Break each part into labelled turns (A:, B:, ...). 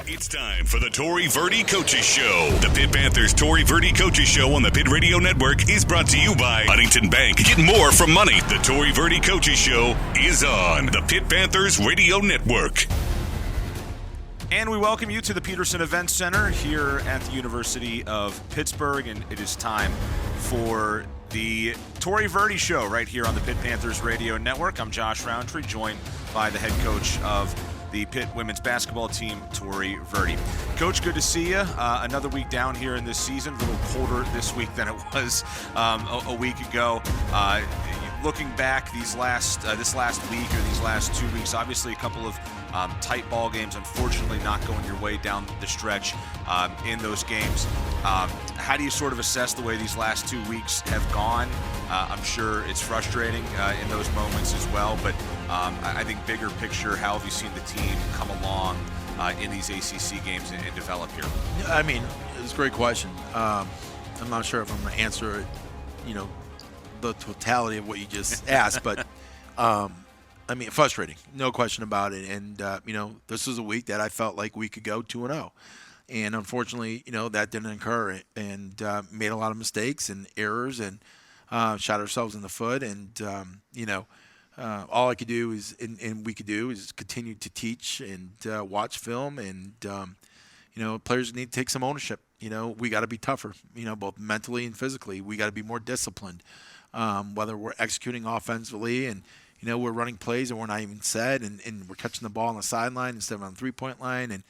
A: It's time for the Tory Verdi Coaches Show. The Pitt Panthers Tory Verdi Coaches Show on the Pitt Radio Network is brought to you by Huntington Bank. Get more from money. The Tory Verdi Coaches Show is on the Pitt Panthers Radio Network.
B: And we welcome you to the Peterson Event Center here at the University of Pittsburgh. And it is time for the Tory Verdi Show right here on the Pitt Panthers Radio Network. I'm Josh Roundtree, joined by the head coach of the Pitt women's basketball team, Tory Verdi. Coach, good to see you. Another week down here in this season, a little colder this week than it was a week ago. Looking back this last week or these last 2 weeks, obviously a couple of tight ball games, unfortunately not going your way down the stretch in those games. How do you sort of assess the way these last 2 weeks have gone? I'm sure it's frustrating in those moments as well, but I think bigger picture, how have you seen the team come along in these ACC games and develop here?
C: I mean, it's a great question. I'm not sure if I'm going to answer it, the totality of what you just asked, but I mean, frustrating, no question about it. And, this was a week that I felt like we could go 2-0. And unfortunately, that didn't occur, and made a lot of mistakes and errors and shot ourselves in the foot. And, all I could do is, and we could do, is continue to teach and watch film. And, players need to take some ownership. We got to be tougher, both mentally and physically. We got to be more disciplined, whether we're executing offensively and, we're running plays and we're not even set, and we're catching the ball on the sideline instead of on the three-point line. And,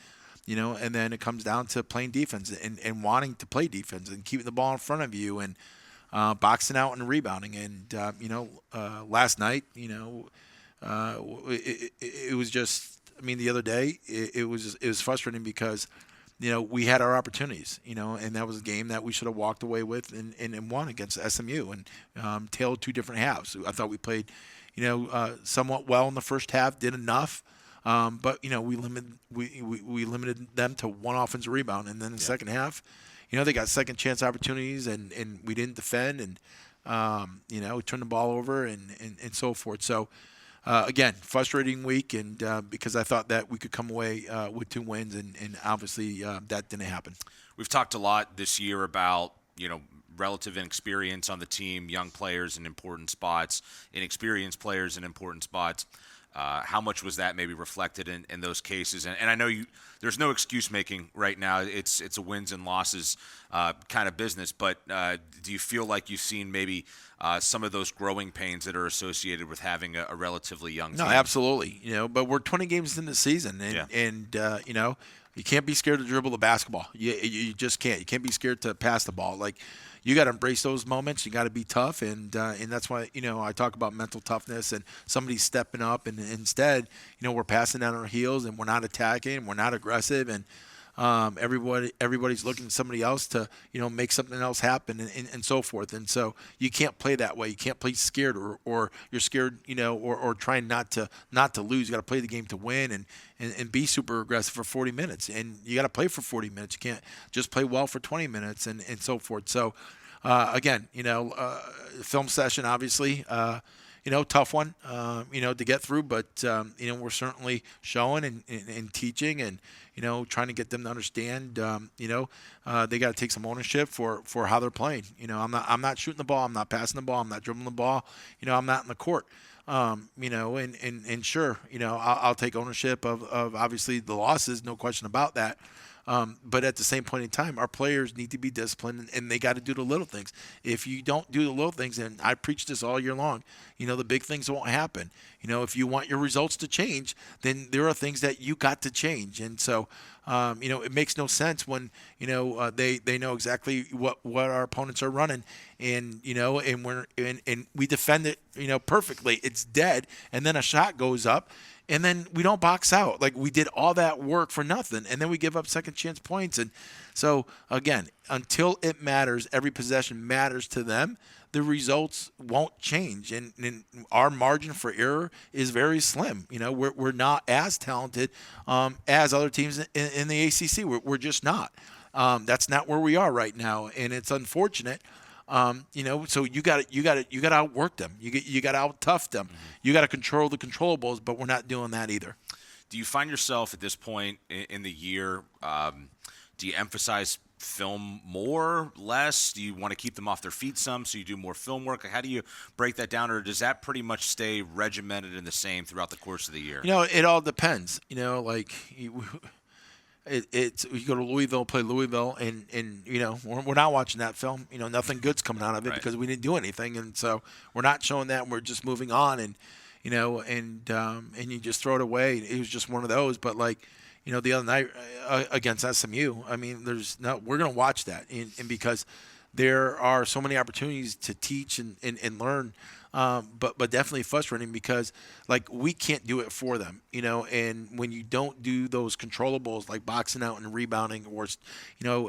C: and then it comes down to playing defense and wanting to play defense and keeping the ball in front of you and boxing out and rebounding. And, last night, it was just, the other day, it was frustrating because, we had our opportunities, and that was a game that we should have walked away with and won against SMU and tailed two different halves. I thought we played, somewhat well in the first half, did enough. But we limited them to one offensive rebound, and then in the second half, they got second chance opportunities, and we didn't defend, and we turned the ball over and so forth. So again, frustrating week, and because I thought that we could come away with 2 wins, and obviously that didn't happen. We've
B: talked a lot this year about relative inexperience on the team, young players in important spots, inexperienced players in important spots. How much was that maybe reflected in those cases? And I know there's no excuse making right now. It's a wins and losses kind of business. But do you feel like you've seen maybe some of those growing pains that are associated with having a relatively young team?
C: No, absolutely. But we're 20 games into the season, and you can't be scared to dribble the basketball. You just can't. You can't be scared to pass the ball. Like, you got to embrace those moments. You got to be tough, and that's why I talk about mental toughness and somebody stepping up. And instead, we're passing down our heels, and we're not attacking, we're not aggressive, and everybody's looking at somebody else to make something else happen, and so forth. And so you can't play that way. You can't play scared or you're scared, or trying not to lose. You got to play the game to win and be super aggressive for 40 minutes. And you got to play for 40 minutes. You can't just play well for 20 minutes and so forth. So again, film session obviously. Tough one, to get through, but, we're certainly showing and teaching and, trying to get them to understand, they got to take some ownership for how they're playing. I'm not shooting the ball. I'm not passing the ball. I'm not dribbling the ball. I'm not in the court. And sure, I'll take ownership of obviously the losses, no question about that. But at the same point in time, our players need to be disciplined, and they got to do the little things. If you don't do the little things, and I preach this all year long, the big things won't happen. If you want your results to change, then there are things that you got to change. And so, it makes no sense when, they know exactly what our opponents are running, and, and we defend it, perfectly. It's dead, and then a shot goes up. And then we don't box out. Like, we did all that work for nothing, and then we give up second chance points. And so, again, until it matters, every possession matters to them, the results won't change. And our margin for error is very slim. We're not as talented as other teams in the ACC. We're just not. That's not where we are right now, and it's unfortunate. So you got to outwork them. You got to out tough them. You got to control the controllables, but we're not doing that either.
B: Do you find yourself at this point in the year, do you emphasize film more, less? Do you want to keep them off their feet some, so you do more film work? How do you break that down, or does that pretty much stay regimented and the same throughout the course of the year?
C: It all depends. Like it's you go to Louisville, play Louisville, and we're not watching that film. Nothing good's coming out of it because we didn't do anything, and so we're not showing that. And we're just moving on, and you just throw it away. It was just one of those, but the other night against SMU, we're going to watch that. And because there are so many opportunities to teach and learn, but definitely frustrating because, we can't do it for them, and when you don't do those controllables like boxing out and rebounding or,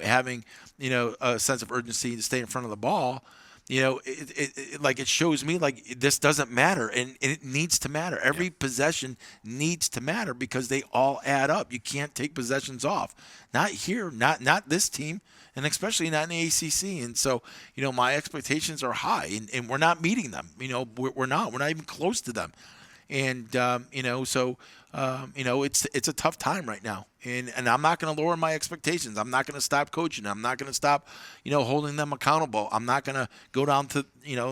C: having, a sense of urgency to stay in front of the ball, it shows me this doesn't matter, and it needs to matter. Every possession needs to matter because they all add up. You can't take possessions off. Not here, not this team, and especially not in the ACC. And so, my expectations are high, and we're not meeting them. We're not even close to them. And it's a tough time right now, and I'm not going to lower my expectations. I'm not going to stop coaching. I'm not going to stop, holding them accountable. I'm not going to go down to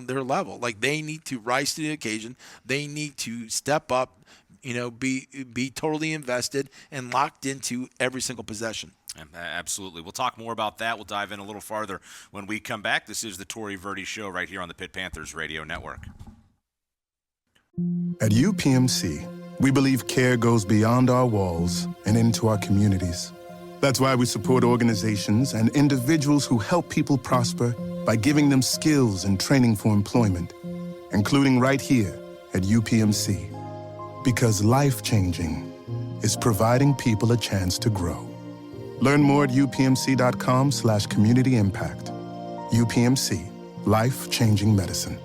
C: their level. They need to rise to the occasion. They need to step up, be totally invested and locked into every single possession.
B: Absolutely. We'll talk more about that. We'll dive in a little farther when we come back. This is the Torrey Verdi Show right here on the Pitt Panthers Radio Network.
D: At UPMC, we believe care goes beyond our walls and into our communities. That's why we support organizations and individuals who help people prosper by giving them skills and training for employment, including right here at UPMC. Because life-changing is providing people a chance to grow. Learn more at upmc.com/community impact. UPMC, life-changing medicine.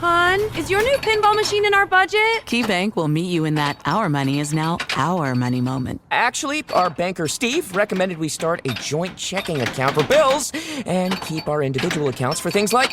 E: Hon, is your new pinball machine in our budget?
F: KeyBank will meet you in that our money is now our money moment.
G: Actually, our banker Steve recommended we start a joint checking account for bills and keep our individual accounts for things like,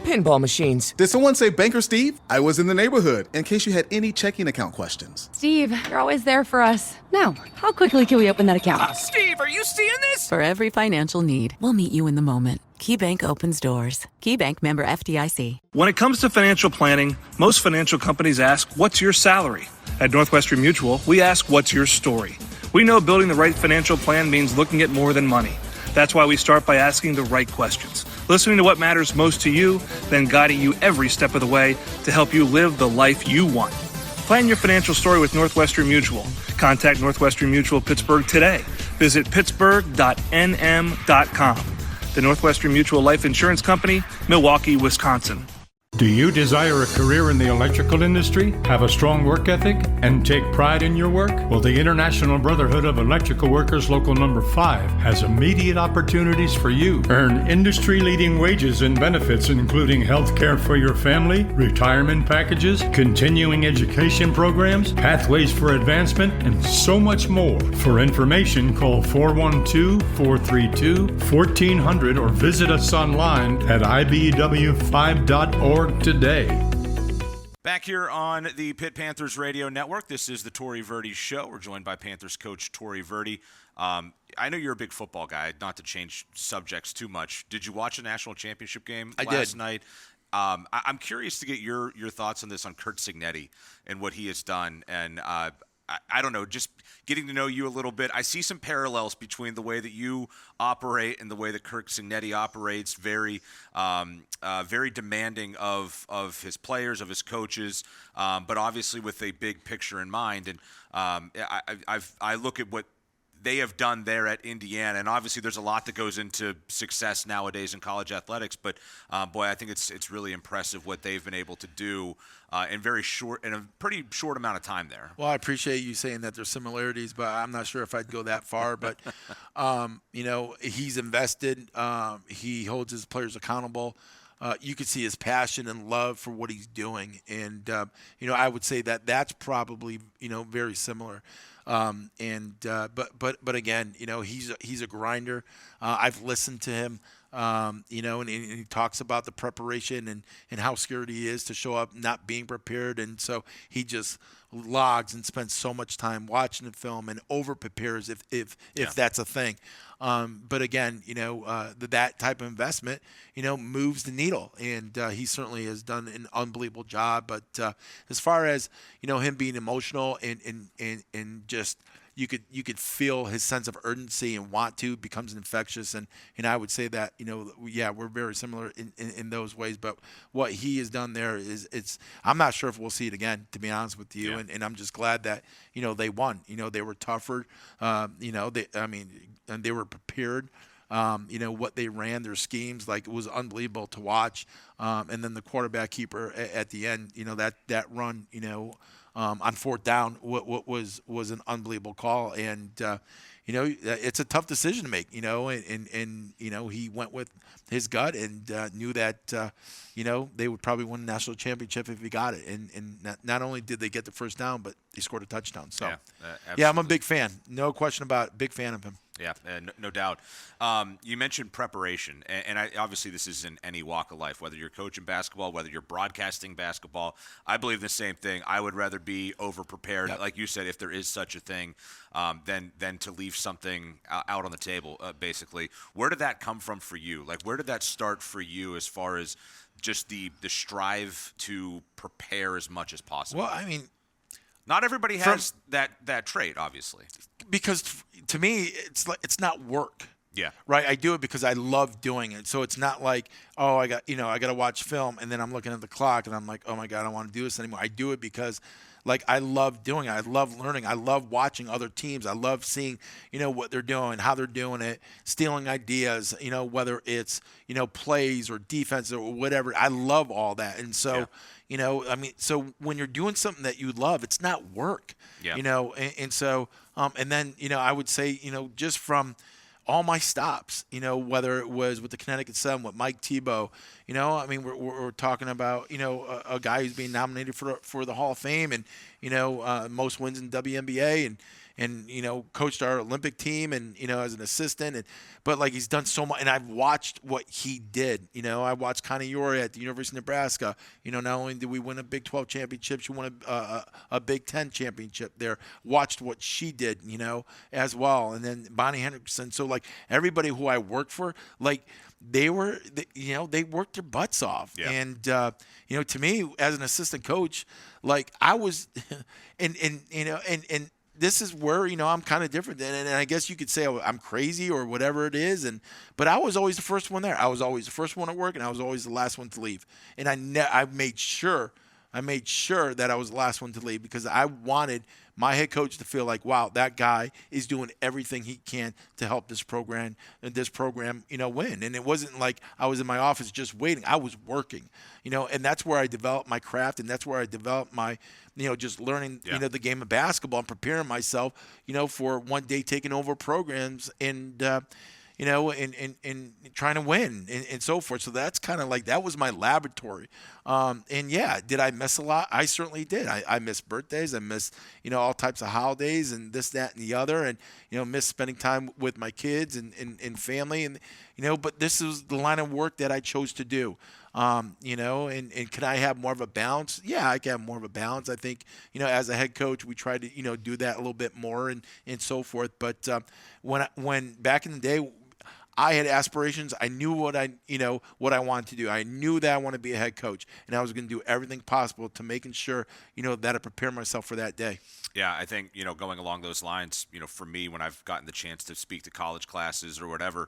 G: pinball machines.
H: Did someone say Banker Steve? I was in the neighborhood, in case you had any checking account questions.
E: Steve, you're always there for us. Now, how quickly can we open that account?
G: Steve, are you seeing this?
F: For every financial need, we'll meet you in the moment. KeyBank opens doors. KeyBank, member FDIC.
I: When it comes to financial planning, most financial companies ask, what's your salary? At Northwestern Mutual, we ask, what's your story? We know building the right financial plan means looking at more than money. That's why we start by asking the right questions, listening to what matters most to you, then guiding you every step of the way to help you live the life you want. Plan your financial story with Northwestern Mutual. Contact Northwestern Mutual Pittsburgh today. Visit pittsburgh.nm.com. The Northwestern Mutual Life Insurance Company, Milwaukee, Wisconsin.
J: Do you desire a career in the electrical industry, have a strong work ethic, and take pride in your work? Well, the International Brotherhood of Electrical Workers Local Number 5 has immediate opportunities for you. Earn industry-leading wages and benefits, including health care for your family, retirement packages, continuing education programs, pathways for advancement, and so much more. For information, call 412-432-1400 or visit us online at ibw5.org. Today.
B: Back here on the Pitt Panthers Radio Network, this is the Torrey Verdi Show. We're joined by Panthers coach Torrey Verdi. I know you're a big football guy, not to change subjects too much. Did you watch a national championship game last night? I'm curious to get your thoughts on this, on Curt Cignetti and what he has done. And I don't know, just getting to know you a little bit, I see some parallels between the way that you operate and the way that Curt Cignetti operates. Very demanding of his players, of his coaches, but obviously with a big picture in mind. And I look at what they have done there at Indiana, and obviously there's a lot that goes into success nowadays in college athletics. But boy, I think it's really impressive what they've been able to do in a pretty short amount of time there.
C: Well, I appreciate you saying that there's similarities, but I'm not sure if I'd go that far. But he's invested. He holds his players accountable. you could see his passion and love for what he's doing. And, I would say that that's probably, very similar. But again, he's a grinder. I've listened to him, and he talks about the preparation and how scared he is to show up not being prepared. And so he just logs and spends so much time watching the film and over prepares if that's a thing. But again, that type of investment, moves the needle, and he certainly has done an unbelievable job. But as far as him being emotional and just you could feel his sense of urgency and want to becomes infectious, and I would say that we're very similar in those ways. But what he has done there is I'm not sure if we'll see it again, to be honest with you, and I'm just glad that they won. They were tougher, and they were prepared. What they ran, their schemes, like it was unbelievable to watch. And then the quarterback keeper at the end, that run, on fourth down, what was an unbelievable call. And it's a tough decision to make, and he went with his gut and knew that they would probably win the national championship if he got it. And not only did they get the first down, but they scored a touchdown. So I'm a big fan, no question about it, big fan of him.
B: Yeah, no doubt. You mentioned preparation, and obviously this is in any walk of life, whether you're coaching basketball, whether you're broadcasting basketball. I believe the same thing. I would rather be over-prepared, like you said, if there is such a thing, than to leave something out on the table, basically. Where did that come from for you? Like, where did that start for you as far as just the strive to prepare as much as possible?
C: Well, I mean,
B: not everybody has that trait, obviously.
C: Because to me, it's not work.
B: Yeah.
C: Right. I do it because I love doing it. So it's not like, I got to watch film and then I'm looking at the clock and I'm like, oh my God, I don't want to do this anymore. I do it because I love doing it. I love learning. I love watching other teams. I love seeing, what they're doing, how they're doing it, stealing ideas, whether it's, plays or defense or whatever. I love all that. And so, so when you're doing something that you love, it's not work, and so, and then, I would say, just from all my stops, whether it was with the Connecticut Sun, with Mike Tebow, we're talking about, a guy who's being nominated for the Hall of Fame and, most wins in WNBA and coached our Olympic team and, as an assistant. But he's done so much. And I've watched what he did. I watched Connie Yori at the University of Nebraska. Not only did we win a Big 12 championship, she won a Big 10 championship there. Watched what she did, as well. And then Bonnie Hendrickson. So, everybody who I worked for, they worked their butts off.
B: Yeah.
C: And, to me, as an assistant coach, I was, and this is where, I'm kind of different. And I guess you could say I'm crazy or whatever it is. But I was always the first one there. I was always the first one at work, and I was always the last one to leave. And I made sure that I was the last one to leave because I wanted my head coach to feel like, wow, that guy is doing everything he can to help this program, win. And it wasn't like I was in my office just waiting. I was working, and that's where I developed my craft, and that's where I developed my, just learning, the game of basketball and preparing myself, for one day taking over programs and, and trying to win and so forth. So that's kind of that was my laboratory. And yeah, did I miss a lot? I certainly did. I missed birthdays. I missed, all types of holidays and this, that, and the other. And, missed spending time with my kids and family. And, but this is the line of work that I chose to do. And can I have more of a balance? Yeah, I can have more of a balance. I think, as a head coach, we try to, do that a little bit more and so forth. But when back in the day, I had aspirations. I knew what I wanted to do. I knew that I wanted to be a head coach, and I was going to do everything possible to making sure, that I prepare myself for that day.
B: Yeah, I think, going along those lines, for me, when I've gotten the chance to speak to college classes or whatever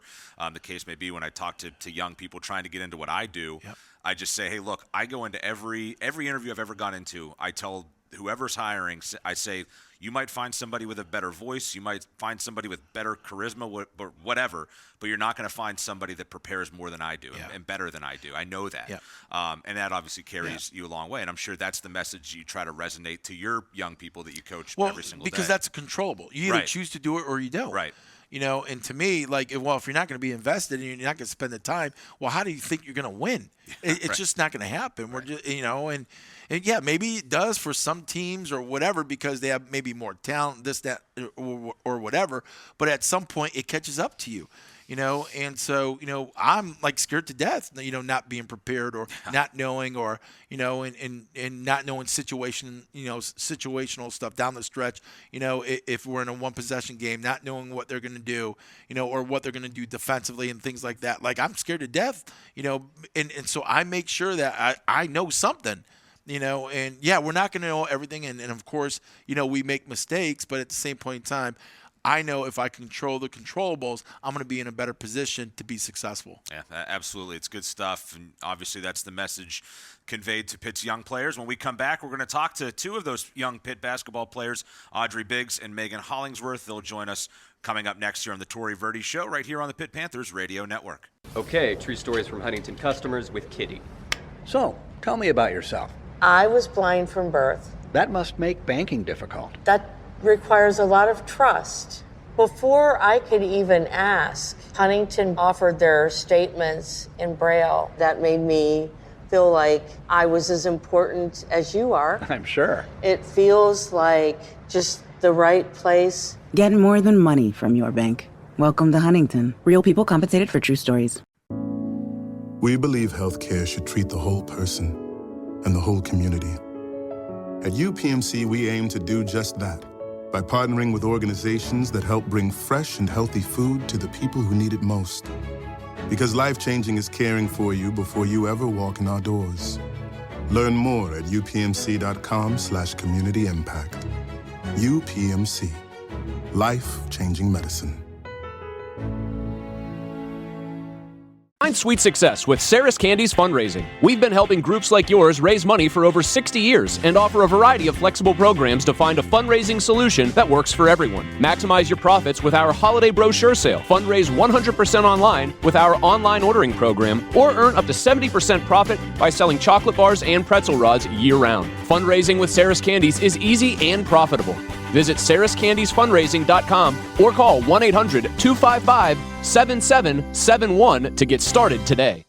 B: the case may be, when I talk to young people trying to get into what I do,
C: Yep.
B: I just say, hey, look, I go into every interview I've ever gone into, I tell whoever's hiring, I say, you might find somebody with a better voice, you might find somebody with better charisma, whatever, but you're not going to find somebody that prepares more than I do and better than I do. I know that.
C: Yeah.
B: And that obviously carries you a long way. And I'm sure that's the message you try to resonate to your young people that you coach every single day.
C: Because that's controllable. You either choose to do it or you don't.
B: Right.
C: And to me, like, well, if you're not going to be invested and you're not going to spend the time, well, how do you think you're going to win? It's just not going to happen. We're just, and yeah, maybe it does for some teams or whatever because they have maybe more talent, this, that, or whatever. But at some point, it catches up to you. And so, I'm like scared to death, not being prepared or not knowing or, and not knowing situational stuff down the stretch, if we're in a one possession game, not knowing what they're going to do, or what they're going to do defensively and things like that. Like I'm scared to death, and so I make sure that I know something. And yeah, we're not going to know everything. And of course, we make mistakes, but at the same point in time, I know if I control the controllables, I'm going to be in a better position to be successful.
B: Yeah, absolutely. It's good stuff. And obviously that's the message conveyed to Pitt's young players. When we come back, we're going to talk to two of those young Pitt basketball players, Audrey Biggs and Megan Hollingsworth. They'll join us coming up next year on the Tori Verdi Show right here on the Pitt Panthers Radio Network.
K: Okay, true stories from Huntington customers with Kitty.
L: So, tell me about yourself.
M: I was blind from birth.
L: That must make banking difficult.
M: That requires a lot of trust. Before I could even ask, Huntington offered their statements in Braille. That made me feel like I was as important as you are.
L: I'm sure.
M: It feels like just the right place.
N: Get more than money from your bank. Welcome to Huntington. Real people compensated for true stories.
D: We believe healthcare should treat the whole person and the whole community. At UPMC, we aim to do just that by partnering with organizations that help bring fresh and healthy food to the people who need it most. Because life-changing is caring for you before you ever walk in our doors. Learn more at upmc.com/community impact. UPMC. Life-changing medicine.
O: Find sweet success with Sarah's Candies fundraising. We've been helping groups like yours raise money for over 60 years and offer a variety of flexible programs to find a fundraising solution that works for everyone. Maximize your profits with our holiday brochure sale. Fundraise 100% online with our online ordering program, or earn up to 70% profit by selling chocolate bars and pretzel rods year-round. Fundraising with Sarah's Candies is easy and profitable. Visit sarahscandiesfundraising.com or call 1-800-255-7771 to get started today.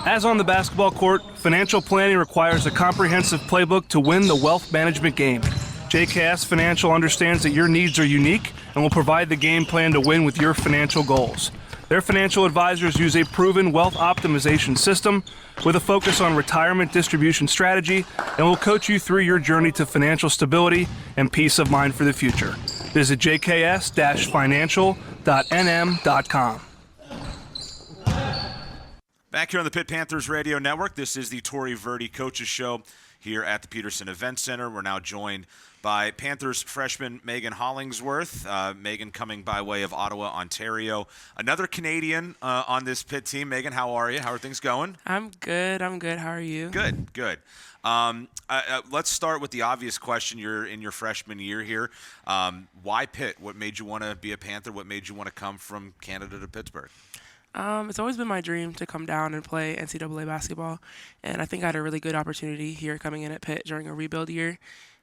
I: As on the basketball court, financial planning requires a comprehensive playbook to win the wealth management game. JKS Financial understands that your needs are unique and will provide the game plan to win with your financial goals. Their financial advisors use a proven wealth optimization system with a focus on retirement distribution strategy and will coach you through your journey to financial stability and peace of mind for the future. Visit jks-financial.nm.com.
B: Back here on the Pitt Panthers Radio Network, this is the Tori Verdi Coaches Show here at the Peterson Event Center. We're now joined by Panthers freshman Megan Hollingsworth. Megan coming by way of Ottawa, Ontario. Another Canadian on this Pitt team. Megan, how are you? How are things going?
P: I'm good. How are you?
B: Good. Let's start with the obvious question. You're in your freshman year here. Why Pitt? What made you want to be a Panther? What made you want to come from Canada to Pittsburgh?
P: It's always been my dream to come down and play NCAA basketball, and I think I had a really good opportunity here coming in at Pitt during a rebuild year,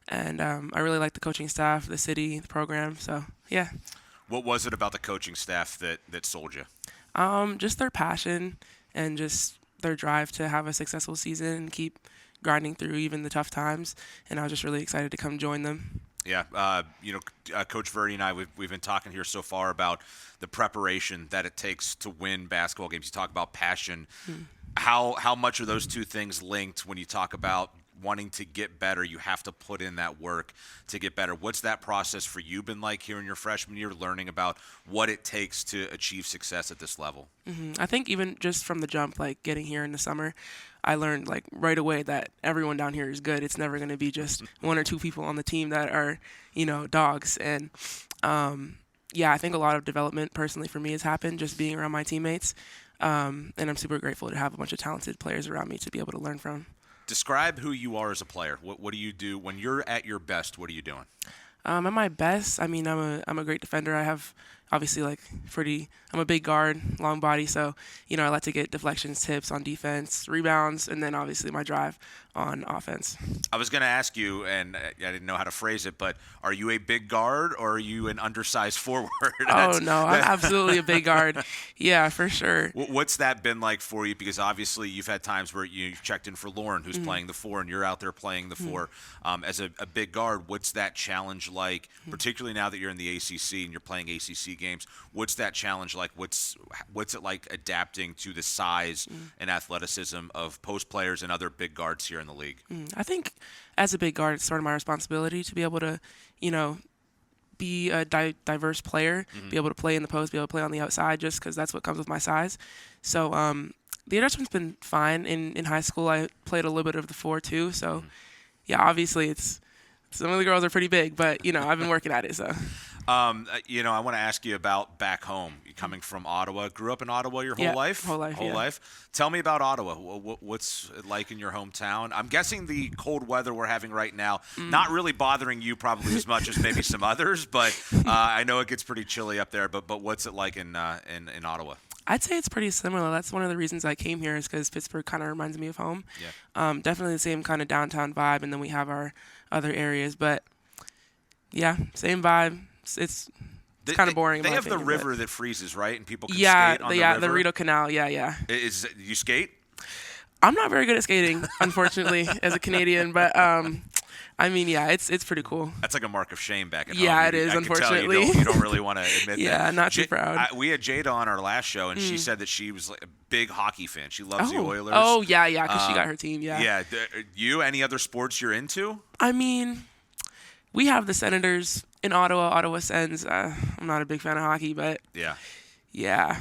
P: and I really like the coaching staff, the city, the program, so yeah.
B: What was it about the coaching staff that sold you?
P: Just their passion and just their drive to have a successful season and keep grinding through even the tough times, and I was just really excited to come join them.
B: Yeah, Coach Verdi and I, we've been talking here so far about the preparation that it takes to win basketball games. You talk about passion. How much are those two things linked when you talk about wanting to get better? You have to put in that work to get better. What's that process for you been like here in your freshman year, learning about what it takes to achieve success at this level?
P: I think even just from the jump, like getting here in the summer, I learned like right away that everyone down here is good. It's never going to be just one or two people on the team that are, dogs. And I think a lot of development personally for me has happened just being around my teammates. And I'm super grateful to have a bunch of talented players around me to be able to learn from.
B: Describe who you are as a player. What do you do when you're at your best? What are you doing?
P: At my best, I'm a great defender. I have obviously like I'm a big guard, long body, so I like to get deflections, tips on defense, rebounds, and then obviously my drive on offense.
B: I was going to ask you, and I didn't know how to phrase it, but are you a big guard or are you an undersized forward?
P: Oh, no, I'm absolutely a big guard. Yeah, for sure.
B: What's that been like for you? Because obviously you've had times where you've checked in for Lauren, who's playing the 4, and you're out there playing the 4. As a big guard, what's that challenge like, particularly now that you're in the ACC and you're playing ACC games? What's that challenge like? What's it like adapting to the size and athleticism of post players and other big guards here in the league?
P: I think as a big guard, it's sort of my responsibility to be able to, be a diverse player, be able to play in the post, be able to play on the outside, just because that's what comes with my size. So the adjustment's been fine. In high school, I played a little bit of the 4 too. So yeah, obviously some of the girls are pretty big, but I've been working at it. So.
B: I want to ask you about back home. You coming from Ottawa, grew up in Ottawa your whole life?
P: Whole life.
B: Tell me about Ottawa. What's it like in your hometown? I'm guessing the cold weather we're having right now, not really bothering you probably as much as maybe some others, but I know it gets pretty chilly up there. But what's it like in Ottawa?
P: I'd say it's pretty similar. That's one of the reasons I came here, is because Pittsburgh kind of reminds me of home. Yeah. Definitely the same kind of downtown vibe, and then we have our other areas. But yeah, same vibe. It's kind of boring.
B: They have the river that freezes, right? And people can skate on the river.
P: The Rideau Canal. Yeah.
B: You skate?
P: I'm not very good at skating, unfortunately, as a Canadian. But it's pretty cool.
B: That's like a mark of shame back at home.
P: Yeah, it is. Unfortunately,
B: you don't really want to admit that.
P: Yeah, not too proud.
B: We had Jada on our last show, and she said that she was like a big hockey fan. She loves the Oilers.
P: Oh yeah, because she got her team. Yeah.
B: Yeah. You? Any other sports you're into?
P: We have the Senators in Ottawa Sens. I'm not a big fan of hockey, but yeah.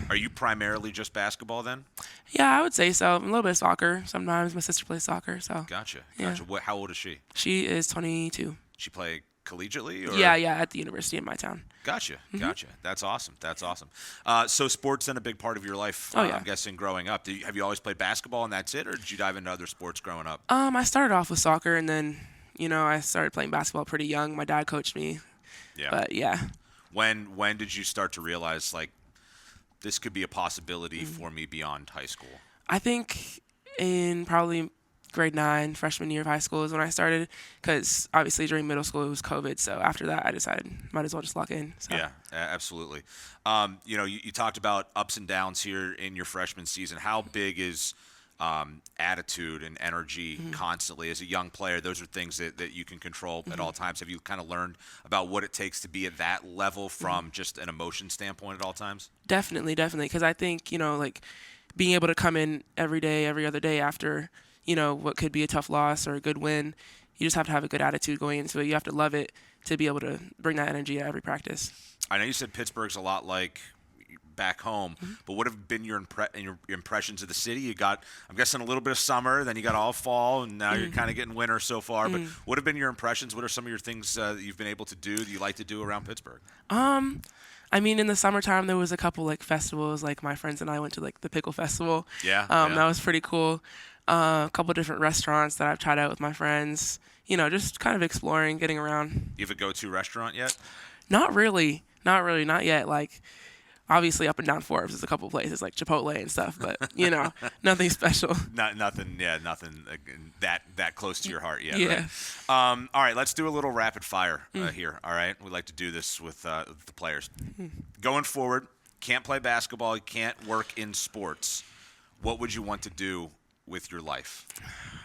B: Are you primarily just basketball then?
P: Yeah, I would say so. A little bit of soccer. Sometimes my sister plays soccer. So.
B: Gotcha.
P: Yeah.
B: How old is she?
P: She is 22.
B: She play collegiately? Or?
P: Yeah, at the university in my town.
B: Gotcha. That's awesome. So sports been a big part of your life,
P: yeah.
B: I'm guessing, growing up. Have you always played basketball and that's it, or did you dive into other sports growing up?
P: I started off with soccer, and then I started playing basketball pretty young. My dad coached me.
B: Yeah.
P: But yeah.
B: When did you start to realize like this could be a possibility for me beyond high school?
P: I think in probably grade 9, freshman year of high school is when I started, because obviously during middle school it was COVID. So after that, I decided might as well just lock in. So.
B: Yeah, absolutely. You talked about ups and downs here in your freshman season. How big is attitude and energy constantly as a young player? Those are things that you can control at all times. Have you kind of learned about what it takes to be at that level from just an emotion standpoint at all times?
P: Definitely. Because I think, like being able to come in every day, every other day after, what could be a tough loss or a good win, you just have to have a good attitude going into it. You have to love it to be able to bring that energy at every practice.
B: I know you said Pittsburgh's a lot like back home, but what have been your impressions of the city? You got, I'm guessing, a little bit of summer, then you got all fall, and now you're kind of getting winter so far. But what have been your impressions? What are some of your things that you've been able to do that you like to do around Pittsburgh?
P: In the summertime there was a couple like festivals. Like my friends and I went to like the Pickle Festival.
B: Yeah.
P: That was pretty cool. A couple different restaurants that I've tried out with my friends. Just kind of exploring, getting around.
B: You have a go-to restaurant yet?
P: Not really. Not yet. Like, obviously up and down Forbes is a couple places like Chipotle and stuff, but nothing special.
B: Nothing that close to your heart yet.
P: Yeah.
B: Right? All right, let's do a little rapid fire here. All right, we like to do this with the players. Going forward, can't play basketball, you can't work in sports. What would you want to do with your life?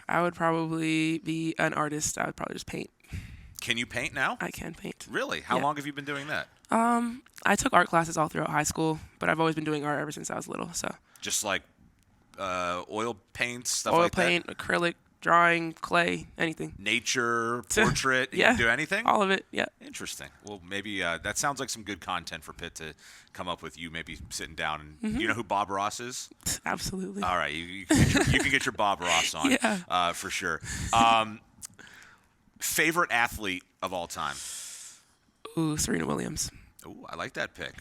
P: I would probably be an artist. I would probably just paint.
B: Can you paint now?
P: I can paint.
B: Really? How long have you been doing that?
P: I took art classes all throughout high school, but I've always been doing art ever since I was little. So
B: just like oil paints, stuff
P: oil
B: like that?
P: Oil paint, acrylic, drawing, clay, anything.
B: Nature, portrait, you can do anything?
P: All of it, yeah.
B: Interesting. Well, maybe that sounds like some good content for Pitt to come up with, you maybe sitting down. And you know who Bob Ross is?
P: Absolutely.
B: All right, you can get your Bob Ross on for sure. Favorite athlete of all time?
P: Ooh, Serena Williams.
B: Ooh, I like that pick.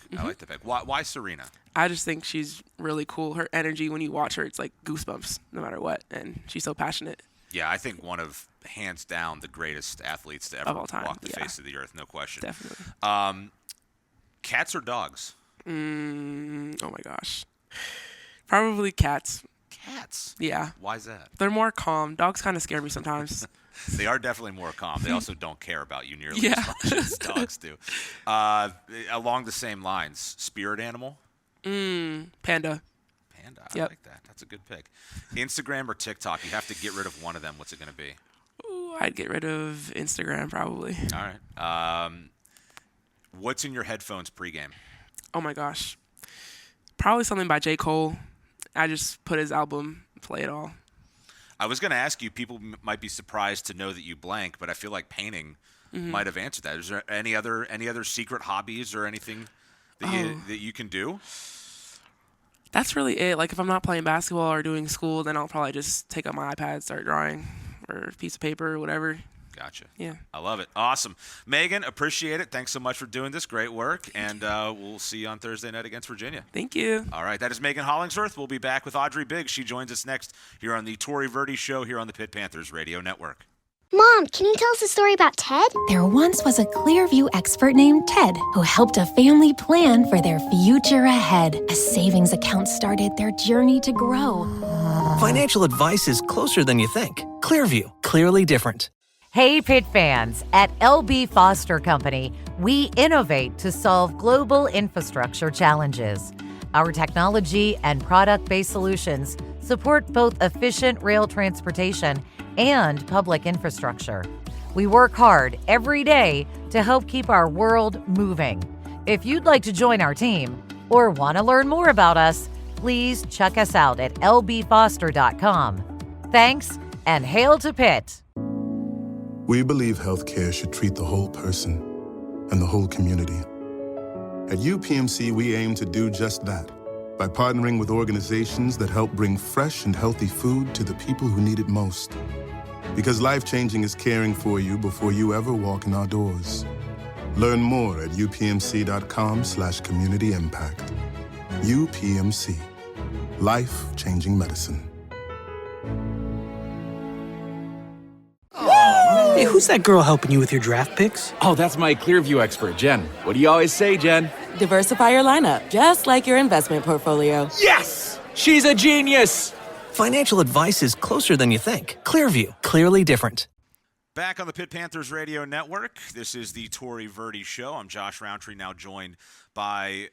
B: Why Serena?
P: I just think she's really cool. Her energy when you watch her, it's like goosebumps no matter what, and she's so passionate.
B: Yeah, I think one of, hands down, the greatest athletes to ever walk the face of the earth, no question.
P: Definitely.
B: Cats or dogs?
P: Oh my gosh. Probably cats.
B: Cats?
P: Yeah.
B: Why is that?
P: They're more calm. Dogs kind of scare me sometimes.
B: They are definitely more calm. They also don't care about you nearly
P: Yeah.
B: as much as dogs do. Along the same lines, spirit animal?
P: Panda.
B: Panda. I
P: Yep.
B: like that. That's a good pick. Instagram or TikTok? You have to get rid of one of them. What's it going to be?
P: Ooh, I'd get rid of Instagram probably.
B: All right. What's in your headphones pregame?
P: Oh my gosh. Probably something by J. Cole. I just put his album, play it all.
B: I was going to ask you, people might be surprised to know that you blank, but I feel like painting might have answered that. Is there any other secret hobbies or anything that you can do?
P: That's really it. Like if I'm not playing basketball or doing school, then I'll probably just take out my iPad, start drawing, or a piece of paper or whatever.
B: Gotcha.
P: Yeah.
B: I love it. Awesome. Megan, appreciate it. Thanks so much for doing this. Great work. And we'll see you on Thursday night against Virginia.
P: Thank you.
B: All right. That is Megan Hollingsworth. We'll be back with Audrey Biggs. She joins us next here on the Tori Verdi Show here on the Pitt Panthers Radio Network.
Q: Mom, can you tell us a story about Ted?
R: There once was a Clearview expert named Ted who helped a family plan for their future ahead. As savings accounts started their journey to grow.
S: Financial advice is closer than you think. Clearview, clearly different.
T: Hey, Pitt fans. At LB Foster Company, we innovate to solve global infrastructure challenges. Our technology and product-based solutions support both efficient rail transportation and public infrastructure. We work hard every day to help keep our world moving. If you'd like to join our team or want to learn more about us, please check us out at lbfoster.com. Thanks, and hail to Pitt.
D: We believe healthcare should treat the whole person and the whole community. At UPMC, we aim to do just that by partnering with organizations that help bring fresh and healthy food to the people who need it most. Because life-changing is caring for you before you ever walk in our doors. Learn more at upmc.com/community impact. UPMC. Life-changing medicine.
U: Hey, who's that girl helping you with your draft picks?
V: Oh, that's my Clearview expert, Jen. What do you always say, Jen?
W: Diversify your lineup, just like your investment portfolio.
V: Yes! She's a genius!
S: Financial advice is closer than you think. Clearview, clearly different.
B: Back on the Pitt Panthers Radio Network, this is the Tori Verdi Show. I'm Josh Roundtree, now joined by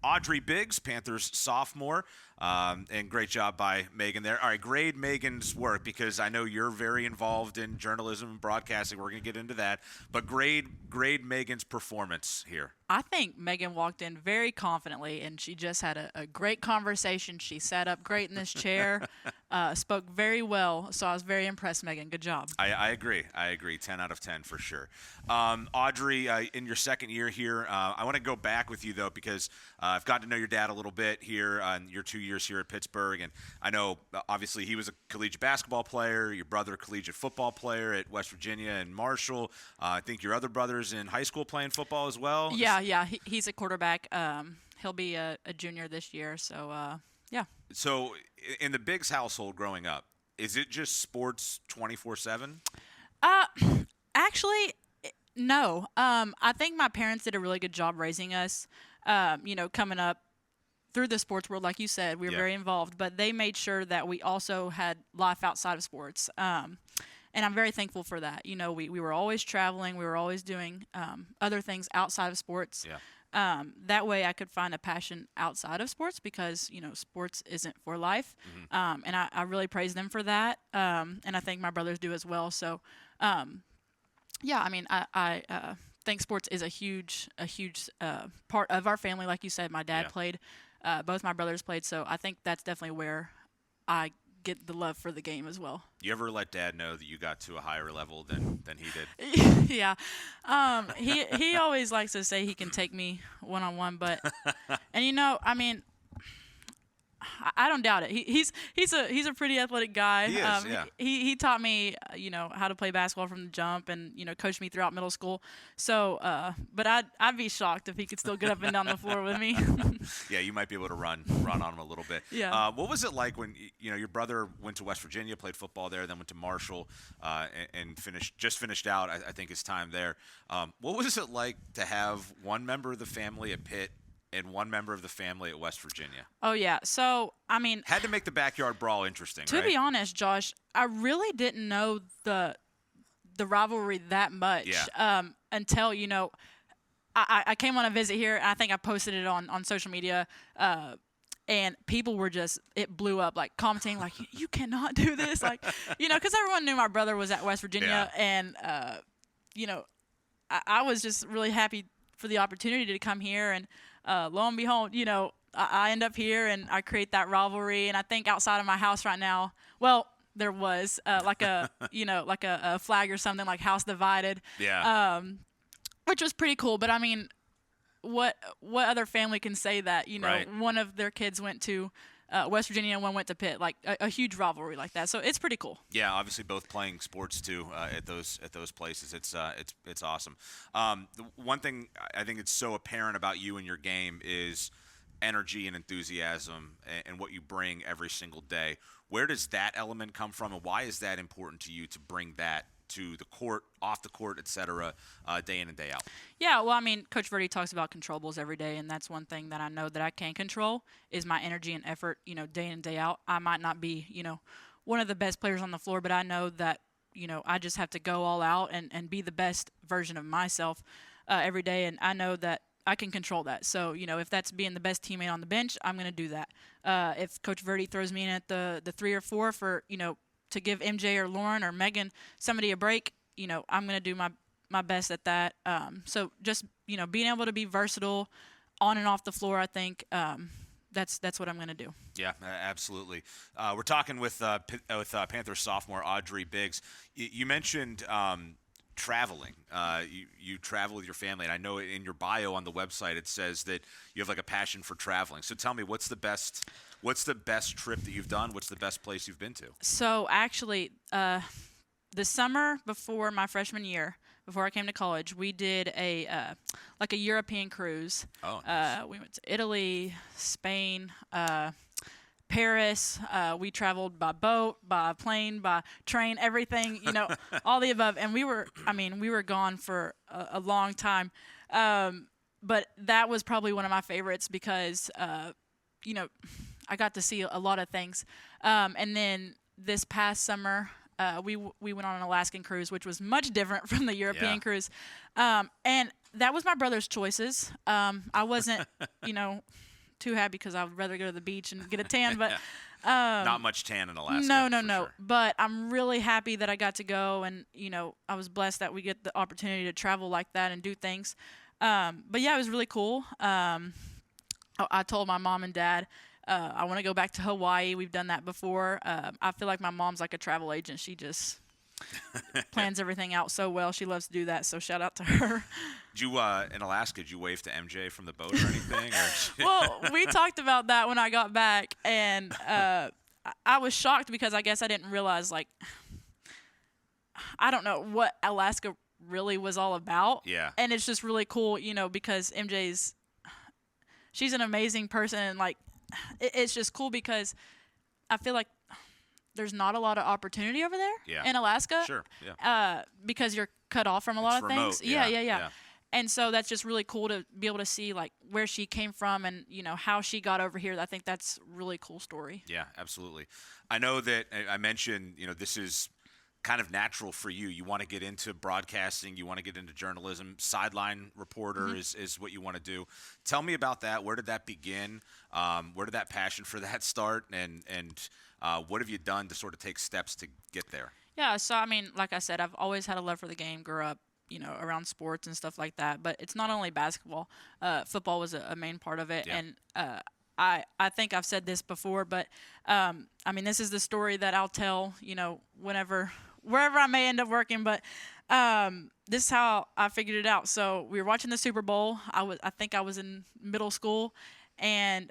B: Audrey Biggs, Panthers sophomore, and great job by Megan there. All right, grade Megan's work, because I know you're very involved in journalism and broadcasting. We're going to get into that. But grade Megan's performance here.
X: I think Megan walked in very confidently, and she just had a great conversation. She sat up great in this chair, spoke very well, so I was very impressed, Megan. Good job.
B: I agree. 10 out of 10 for sure. Audrey, in your second year here, I want to go back with you, though, because I've gotten to know your dad a little bit here on your 2 years here at Pittsburgh, and I know, obviously, he was a collegiate basketball player, your brother a collegiate football player at West Virginia and Marshall. I think your other brother's in high school playing football as well.
X: Yeah, he's a quarterback. He'll be a junior this year, so yeah.
B: So in the Biggs household growing up, is it just sports 24/7?
X: Actually, no. I think my parents did a really good job raising us. Coming up through the sports world, like you said, we were very involved, but they made sure that we also had life outside of sports. And I'm very thankful for that. We were always traveling. We were always doing other things outside of sports.
B: Yeah.
X: That way I could find a passion outside of sports because, sports isn't for life.
B: Mm-hmm.
X: And I really praise them for that. And I think my brothers do as well. So, I think sports is a huge part of our family. Like you said, my dad played. Both my brothers played. So I think that's definitely where I get the love for the game as well.
B: You ever let Dad know that you got to a higher level than he did?
X: Yeah. He always likes to say he can take me one-on-one, but and I don't doubt it. He's a pretty athletic guy.
B: He is, yeah.
X: He taught me, how to play basketball from the jump, and coached me throughout middle school. So, but I'd be shocked if he could still get up and down the floor with me.
B: Yeah, you might be able to run on him a little bit.
X: Yeah.
B: What was it like when your brother went to West Virginia, played football there, then went to Marshall, and finished out, I think, his time there. What was it like to have one member of the family at Pitt and one member of the family at West Virginia?
X: Oh yeah. So I mean,
B: had to make the backyard brawl interesting.
X: To be honest, Josh, I really didn't know the rivalry that much.
B: Yeah.
X: Until I came on a visit here. And I think I posted it on social media. And people were it blew up, like commenting, like, you cannot do this. Like, because everyone knew my brother was at West Virginia.
B: Yeah.
X: And, I was just really happy for the opportunity to come here. And lo and behold, I end up here and I create that rivalry. And I think outside of my house right now, well, there was like a flag or something, like house divided.
B: Yeah.
X: Which was pretty cool. But I mean, what other family can say that
B: Right.
X: one of their kids went to West Virginia and one went to Pitt, like a huge rivalry like that. So it's pretty cool.
B: Yeah, obviously both playing sports too at those places. It's awesome. The one thing I think it's so apparent about you and your game is energy and enthusiasm and what you bring every single day. Where does that element come from, and why is that important to you to bring that to the court, off the court, et cetera, day in and day out?
X: Yeah, well, I mean, Coach Verdi talks about controllables every day, and that's one thing that I know that I can control is my energy and effort, day in and day out. I might not be, one of the best players on the floor, but I know that, I just have to go all out and be the best version of myself every day, and I know that I can control that. So, if that's being the best teammate on the bench, I'm going to do that. If Coach Verdi throws me in at the 3 or 4 for, to give MJ or Lauren or Megan somebody a break, I'm going to do my best at that. So just, being able to be versatile on and off the floor, I think that's what I'm going to do.
B: Yeah, absolutely. We're talking with Panthers sophomore Audrey Biggs. You mentioned traveling. You travel with your family, and I know in your bio on the website it says that you have like a passion for traveling. So tell me, what's the best trip that you've done? What's the best place you've been to?
X: So actually, the summer before my freshman year, before I came to college, we did a European cruise.
B: Oh, nice.
X: We went to Italy, Spain, Paris. We traveled by boat, by plane, by train, everything, all the above. And we were gone for a long time. But that was probably one of my favorites because, I got to see a lot of things. And then this past summer, we went on an Alaskan cruise, which was much different from the European cruise. And that was my brother's choices. I wasn't, too happy because I would rather go to the beach and get a tan, but
B: not much tan in Alaska.
X: No.
B: Sure.
X: But I'm really happy that I got to go, and I was blessed that we get the opportunity to travel like that and do things. But yeah, it was really cool. I told my mom and dad I want to go back to Hawaii. We've done that before. I feel like my mom's like a travel agent. She just plans everything out so well. She loves to do that, so shout out to her.
B: Did you, in Alaska, did you wave to MJ from the boat or anything?
X: Well, we talked about that when I got back, and I was shocked because I guess I didn't realize, I don't know what Alaska really was all about.
B: Yeah.
X: And it's just really cool, because she's an amazing person, and, it's just cool because I feel like there's not a lot of opportunity over there in Alaska.
B: Sure, yeah.
X: Because you're cut off from a lot of
B: remote,
X: things. Yeah. And so that's just really cool to be able to see where she came from and, how she got over here. I think that's a really cool story.
B: Yeah, absolutely. I know that I mentioned, this is kind of natural for you. You want to get into broadcasting. You want to get into journalism. Sideline reporter is what you want to do. Tell me about that. Where did that begin? Where did that passion for that start? And what have you done to sort of take steps to get there?
X: Yeah, so, like I said, I've always had a love for the game, grew up, around sports and stuff like that. But it's not only basketball. Football was a main part of it.
B: Yeah.
X: And I think I've said this before, but, this is the story that I'll tell, wherever I may end up working, but this is how I figured it out. So we were watching the Super Bowl. I think I was in middle school, and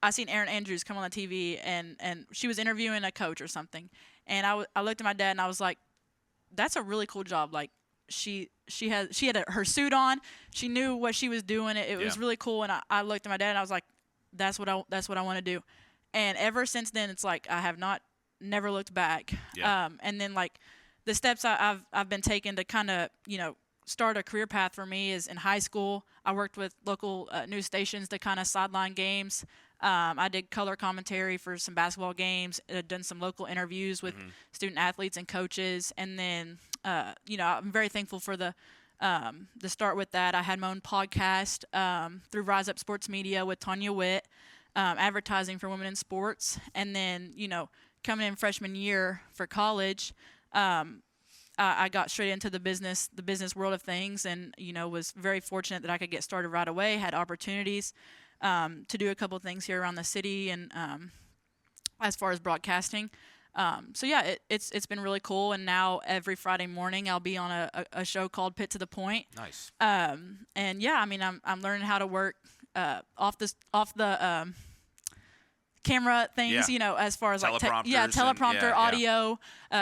X: I seen Erin Andrews come on the TV, and she was interviewing a coach or something, and I looked at my dad and I was like, that's a really cool job. Like she had her suit on, she knew what she was doing. It was really cool, and I looked at my dad and I was like, that's what I want to do. And ever since then, it's like I have never looked back.
B: Yeah.
X: And then like the steps I've been taking to kind of start a career path for me is in high school. I worked with local news stations to kind of sideline games. I did color commentary for some basketball games. Done some local interviews with student athletes and coaches. And then I'm very thankful for the start with that. I had my own podcast through Rise Up Sports Media with Tanya Witt. Advertising for women in sports, and then coming in freshman year for college, I got straight into the business world of things, and was very fortunate that I could get started right away. Had opportunities to do a couple of things here around the city, and as far as broadcasting. So yeah, it's been really cool, and now every Friday morning I'll be on a show called Pitt to the Point.
B: Nice.
X: And yeah, I mean I'm learning how to work off the camera things, as far as like teleprompter, audio,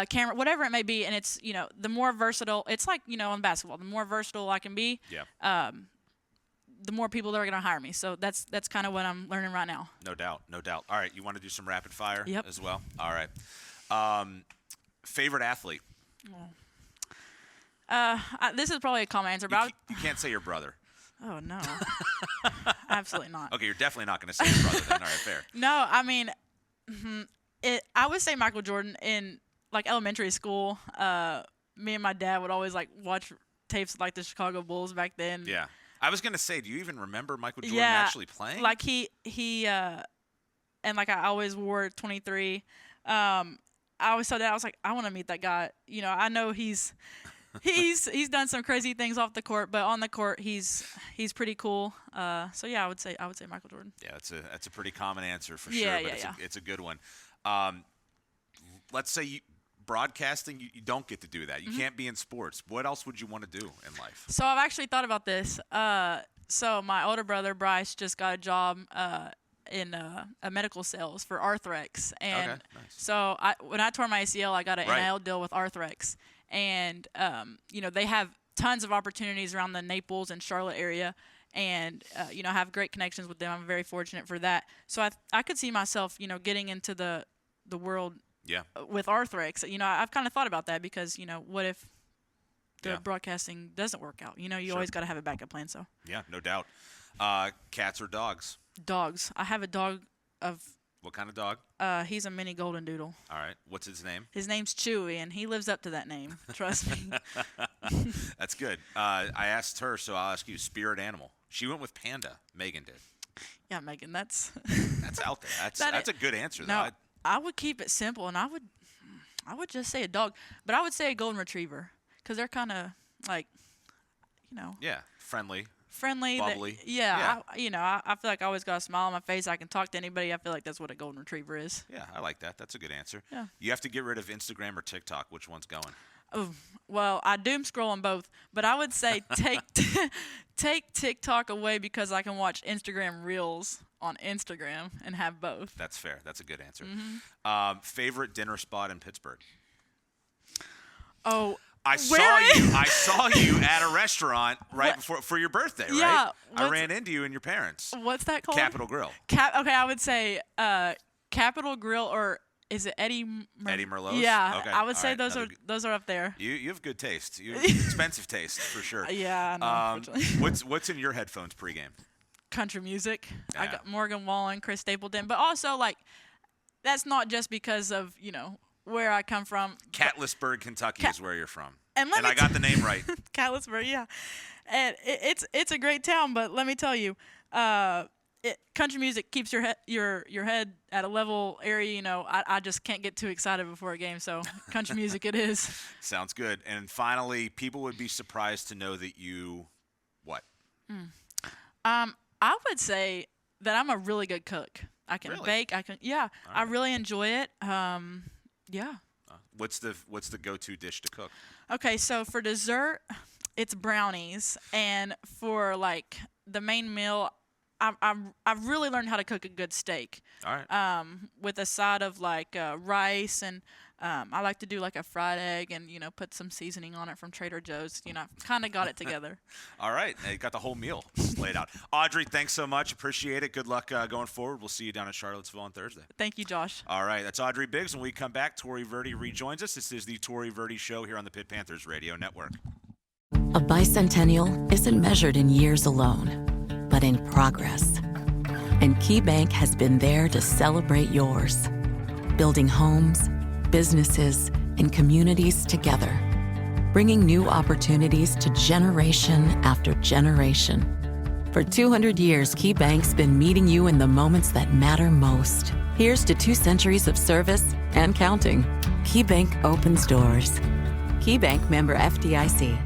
X: camera, whatever it may be. And it's the more versatile. It's like in basketball, the more versatile I can be, the more people that are going to hire me. So that's kind of what I'm learning right now.
B: No doubt. All right, you want to do some rapid fire as well? All right. Favorite athlete?
X: This is probably a common answer, but
B: you can't say your brother.
X: Oh, no. Absolutely not.
B: Okay, you're definitely not going to say your brother then. All right, fair.
X: No, I mean, I would say Michael Jordan. In like elementary school, me and my dad would always like watch tapes of, like the Chicago Bulls back then.
B: Yeah. I was going to say, do you even remember Michael Jordan actually playing?
X: Like he and like I always wore 23. I always told Dad, I was like, I want to meet that guy. I know he's done some crazy things off the court, but on the court he's pretty cool. So yeah, I would say Michael Jordan.
B: Yeah, that's a pretty common answer for sure. But it's a good one. Let's say broadcasting, you don't get to do that. You can't be in sports. What else would you want to do in life?
X: So I've actually thought about this. So my older brother Bryce just got a job in a medical sales for Arthrex, and
B: okay, nice.
X: So when I tore my ACL, I got an NIL deal with Arthrex. And, they have tons of opportunities around the Naples and Charlotte area. And, I have great connections with them. I'm very fortunate for that. So I could see myself, getting into the world with Arthrex. I've kind of thought about that because, what if the broadcasting doesn't work out? You always got to have a backup plan. So
B: yeah, no doubt. Cats or dogs?
X: Dogs. I have a dog of...
B: What kind of dog?
X: He's a mini golden doodle.
B: All right. What's his name?
X: His name's Chewy, and he lives up to that name. Trust me.
B: That's good. I asked her, so I'll ask you. Spirit animal. She went with panda. Megan did.
X: Yeah, Megan. That's
B: out there. That's a good answer, though.
X: No, I would keep it simple, and I would just say a dog, but I would say a golden retriever because they're kind of like,
B: Yeah, friendly,
X: bubbly. I feel like I always got a smile on my face. I can talk to anybody. I feel like that's what a golden retriever is.
B: Yeah, I like that. That's a good answer.
X: Yeah.
B: You have to get rid of Instagram or TikTok. Which one's going?
X: Oh, well, I doom scroll on both, but I would say take TikTok away because I can watch Instagram Reels on Instagram and have both.
B: That's fair. That's a good answer. Favorite dinner spot in Pittsburgh?
X: Oh.
B: I saw you at a restaurant for your birthday, right?
X: Yeah.
B: I ran into you and your parents.
X: What's that called?
B: Capitol Grill.
X: Okay, I would say Capitol Grill, or is it Eddie
B: Merlot's?
X: Yeah,
B: okay.
X: I would say those are up there.
B: You have good taste. You have expensive taste for sure.
X: Yeah, I know.
B: What's in your headphones pregame?
X: Country music.
B: Yeah.
X: I got Morgan Wallen, Chris Stapleton, but also like that's not just because of where I come from.
B: Catlettsburg, Kentucky is where you're from.
X: And
B: I got the name right.
X: Catlettsburg, yeah. And it's a great town, but let me tell you, country music keeps your head at a level area. I just can't get too excited before a game, so country music it is.
B: Sounds good. And finally, people would be surprised to know that you what?
X: I would say that I'm a really good cook. I can bake.
B: Right.
X: I really enjoy it. Yeah.
B: What's the go-to dish to cook?
X: Okay, so for dessert, it's brownies, and for like the main meal, I've really learned how to cook a good steak.
B: All right.
X: With a side of like rice, and I like to do like a fried egg and put some seasoning on it from Trader Joe's. Kind of got it together.
B: All right. You got the whole meal laid out. Audrey, thanks so much. Appreciate it. Good luck going forward. We'll see you down in Charlottesville on Thursday.
X: Thank you, Josh.
B: All right. That's Audrey Biggs. When we come back, Tori Verdi rejoins us. This is the Tori Verdi Show here on the Pitt Panthers Radio Network.
F: A bicentennial isn't measured in years alone, but in progress. And KeyBank has been there to celebrate yours, building homes, businesses, and communities together, bringing new opportunities to generation after generation. For 200 years, KeyBank's been meeting you in the moments that matter most. Here's to 2 centuries of service and counting. KeyBank opens doors. KeyBank, member FDIC.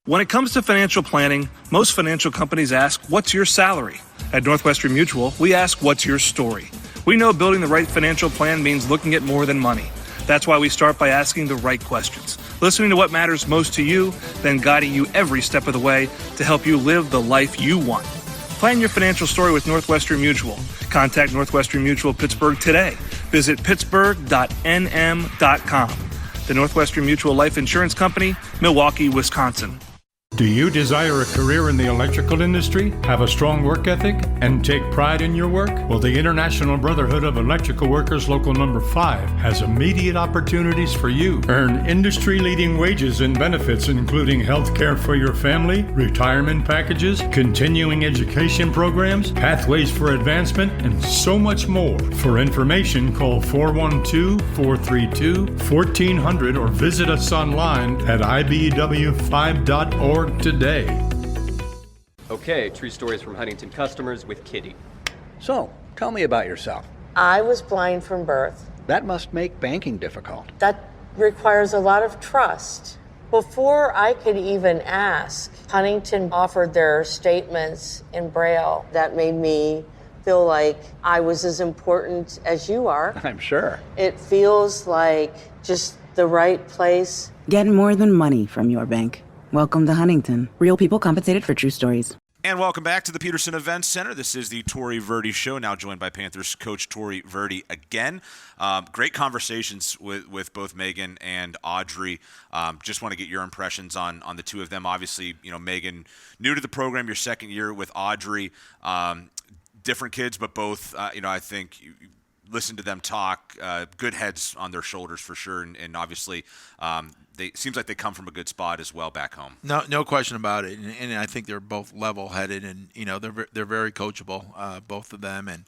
I: When it comes to financial planning, most financial companies ask, what's your salary? At Northwestern Mutual, we ask, what's your story? We know building the right financial plan means looking at more than money. That's why we start by asking the right questions, listening to what matters most to you, then guiding you every step of the way to help you live the life you want. Plan your financial story with Northwestern Mutual. Contact Northwestern Mutual Pittsburgh today. Visit pittsburgh.nm.com. The Northwestern Mutual Life Insurance Company, Milwaukee, Wisconsin.
J: Do you desire a career in the electrical industry, have a strong work ethic, and take pride in your work? Well, the International Brotherhood of Electrical Workers Local Number 5 has immediate opportunities for you. Earn industry-leading wages and benefits, including health care for your family, retirement packages, continuing education programs, pathways for advancement, and so much more. For information, call 412-432-1400 or visit us online at ibw5.org today.
K: Okay, true stories from Huntington customers with Kitty.
L: So, tell me about yourself.
M: I was blind from birth.
L: That must make banking difficult.
M: That requires a lot of trust. Before I could even ask, Huntington offered their statements in Braille. That made me feel like I was as important as you are.
L: I'm sure.
M: It feels like just the right place.
N: Get more than money from your bank. Welcome to Huntington. Real people compensated for true stories.
B: And welcome back to the Peterson Events Center. This is the Tori Verdi Show, now joined by Panthers coach Tori Verdi again. Great conversations with both Megan and Audrey. Just want to get your impressions on the two of them. Obviously, Megan, new to the program, your second year with Audrey. Different kids, but both, I think listen to them talk, good heads on their shoulders for sure. And obviously, it seems like they come from a good spot as well back home.
C: No question about it. And I think they're both level-headed, and they're very coachable, both of them. And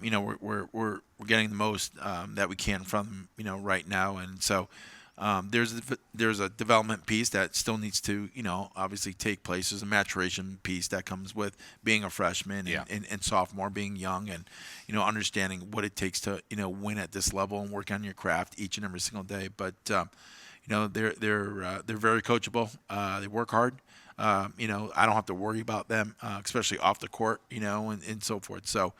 C: we're getting the most that we can from them, right now. And so there's a development piece that still needs to obviously take place. There's a maturation piece that comes with being a freshman and sophomore, being young, and understanding what it takes to win at this level and work on your craft each and every single day. But they're very coachable. They work hard. I don't have to worry about them, especially off the court, and so forth. So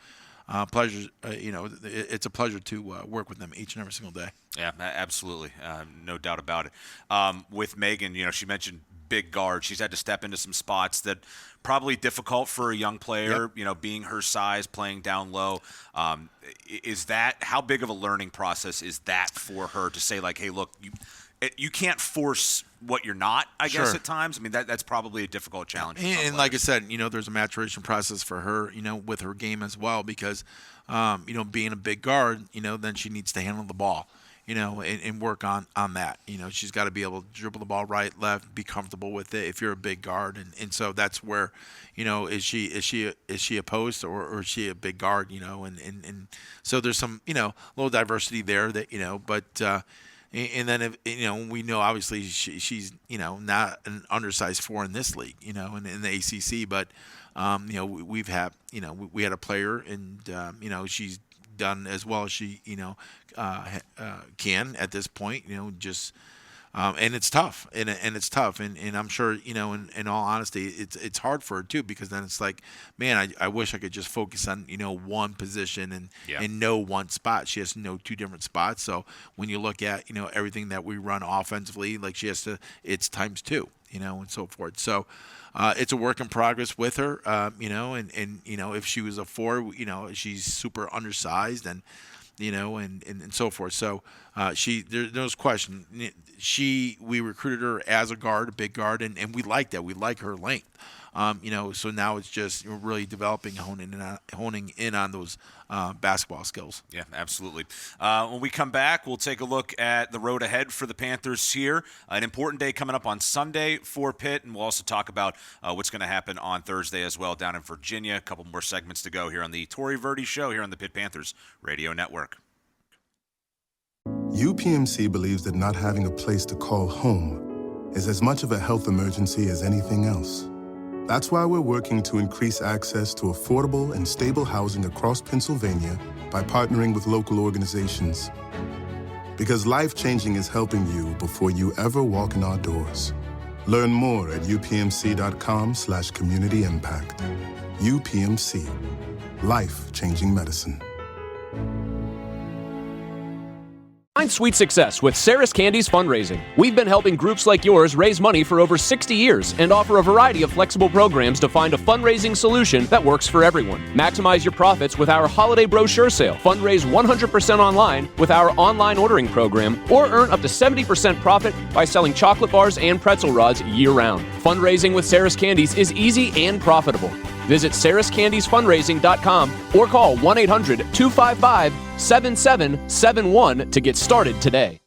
C: pleasure. It's a pleasure to work with them each and every single day.
B: Yeah, absolutely. No doubt about it. With Megan, she mentioned big guard. She's had to step into some spots that probably difficult for a young player, being her size, playing down low. Is that, how big of a learning process is that for her to say, like, hey, look, you can't force what you're not, I guess, at times. I mean, that's probably a difficult challenge.
C: And like I said, there's a maturation process for her, with her game as well, because, being a big guard, then she needs to handle the ball, and work on that. She's got to be able to dribble the ball right, left, be comfortable with it if you're a big guard. And so that's where, is she a post or is she a big guard, and so there's some, little diversity there that, but, and then, if, we know obviously she's, not an undersized 4 in this league, in the ACC, but, we've had, we had a player and, she's done as well as she, can at this point, just And it's tough, and it's tough, and I'm sure, in all honesty, it's hard for her too, because then it's like, man, I wish I could just focus on one position and know one spot. She has to know two different spots. So when you look at everything that we run offensively, like she has to, it's times two, and so forth. So it's a work in progress with her, and if she was a 4, she's super undersized and so forth. So there's no question. We recruited her as a guard, a big guard, and we like that. We like her length. So now it's just really developing, honing in on those basketball skills.
B: Yeah, absolutely. When we come back, we'll take a look at the road ahead for the Panthers here. An important day coming up on Sunday for Pitt, and we'll also talk about what's going to happen on Thursday as well down in Virginia. A couple more segments to go here on the Tori Verdi Show here on the Pitt Panthers Radio Network.
D: UPMC believes that not having a place to call home is as much of a health emergency as anything else. That's why we're working to increase access to affordable and stable housing across Pennsylvania by partnering with local organizations. Because life-changing is helping you before you ever walk in our doors. Learn more at upmc.com/community impact. UPMC. Life-changing medicine.
O: Find sweet success with Sarah's Candies fundraising. We've been helping groups like yours raise money for over 60 years and offer a variety of flexible programs to find a fundraising solution that works for everyone. Maximize your profits with our holiday brochure sale. Fundraise 100% online with our online ordering program, or earn up to 70% profit by selling chocolate bars and pretzel rods year-round. Fundraising with Sarah's Candies is easy and profitable. Visit sarahscandiesfundraising.com or call 1-800-255-7771 to get started today.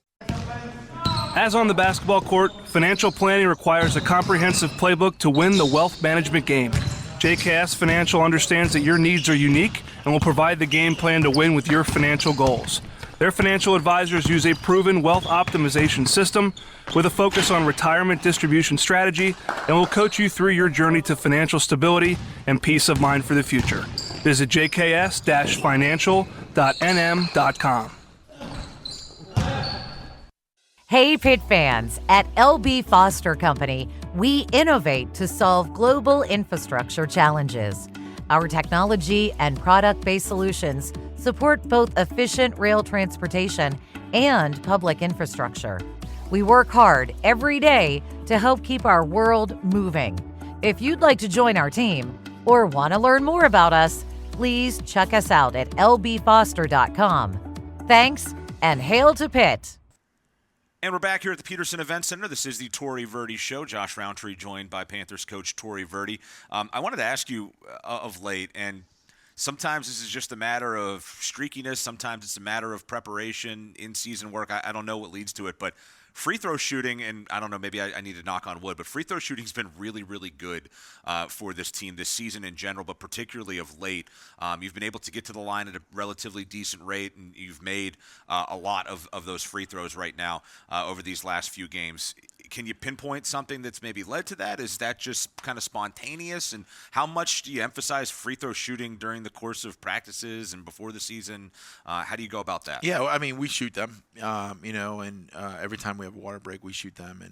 I: As on the basketball court, financial planning requires a comprehensive playbook to win the wealth management game. JKS Financial understands that your needs are unique and will provide the game plan to win with your financial goals. Their financial advisors use a proven wealth optimization system with a focus on retirement distribution strategy and will coach you through your journey to financial stability and peace of mind for the future. Visit jks-financial.nm.com.
T: Hey, Pitt fans! At LB Foster Company, we innovate to solve global infrastructure challenges. Our technology and product-based solutions support both efficient rail transportation and public infrastructure. We work hard every day to help keep our world moving. If you'd like to join our team or want to learn more about us, please check us out at lbfoster.com. Thanks, and hail to Pitt!
B: And we're back here at the Peterson Event Center. This is the Tori Verdi Show. Josh Roundtree joined by Panthers coach Tori Verdi. I wanted to ask you of late, and sometimes this is just a matter of streakiness. Sometimes it's a matter of preparation, in-season work. I don't know what leads to it, but free throw shooting, and I don't know, maybe I need to knock on wood, but free throw shooting's been really, really good for this team this season in general, but particularly of late. You've been able to get to the line at a relatively decent rate, and you've made a lot of those free throws right now over these last few games. Can you pinpoint something that's maybe led to that? Is that just kind of spontaneous? And how much do you emphasize free throw shooting during the course of practices and before the season? How do you go about that?
C: Yeah, I mean, we shoot them, and every time we have a water break, we shoot them,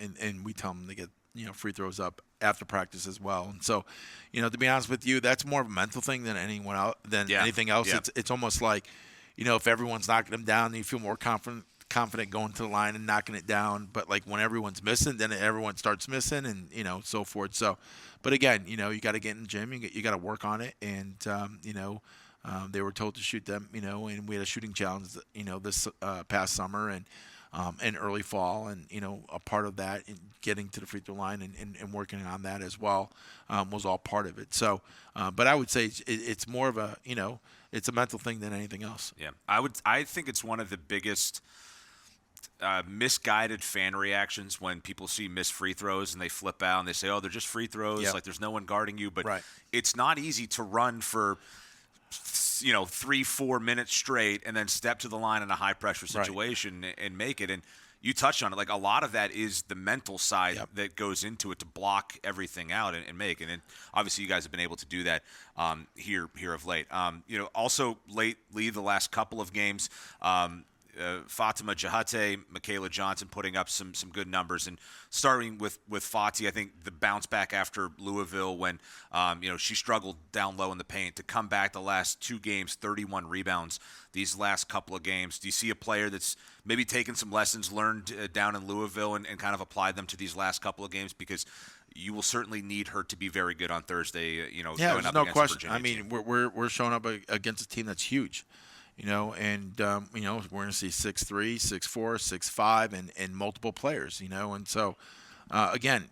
C: and we tell them to get free throws up after practice as well. And so, to be honest with you, that's more of a mental thing than anything else.
B: Yeah.
C: It's almost like, if everyone's knocking them down, you feel more confident going to the line and knocking it down. But like when everyone's missing, then everyone starts missing, and so forth. So, but again, you got to get in the gym, you got to work on it, and they were told to shoot them, and we had a shooting challenge, this past summer and early fall, and a part of that, getting to the free throw line and working on that as well, was all part of it. So, but I would say it's more of a it's a mental thing than anything else.
B: Yeah, I think it's one of the biggest misguided fan reactions when people see missed free throws and they flip out and they say, "Oh, they're just free throws.
C: Yep.
B: Like there's no one guarding you." But
C: right.
B: It's not easy to run for 3-4 minutes straight and then step to the line in a high pressure situation and make it. And you touched on it. Like a lot of that is the mental side that goes into it to block everything out and make it. And obviously you guys have been able to do that here of late. Also lately, the last couple of games, Fatima Jahate, Michaela Johnson putting up some good numbers, and starting with Fati, I think the bounce back after Louisville when she struggled down low in the paint to come back the last 2 games, 31 rebounds these last couple of games. Do you see a player that's maybe taken some lessons learned down in Louisville and kind of applied them to these last couple of games? Because you will certainly need her to be very good on Thursday.
C: Yeah,
B: going
C: there's
B: up
C: no
B: against
C: question.
B: Virginia
C: I mean, we're showing up against a team that's huge. And we're going to see 6'3", 6'4", 6'5", and multiple players. And so again,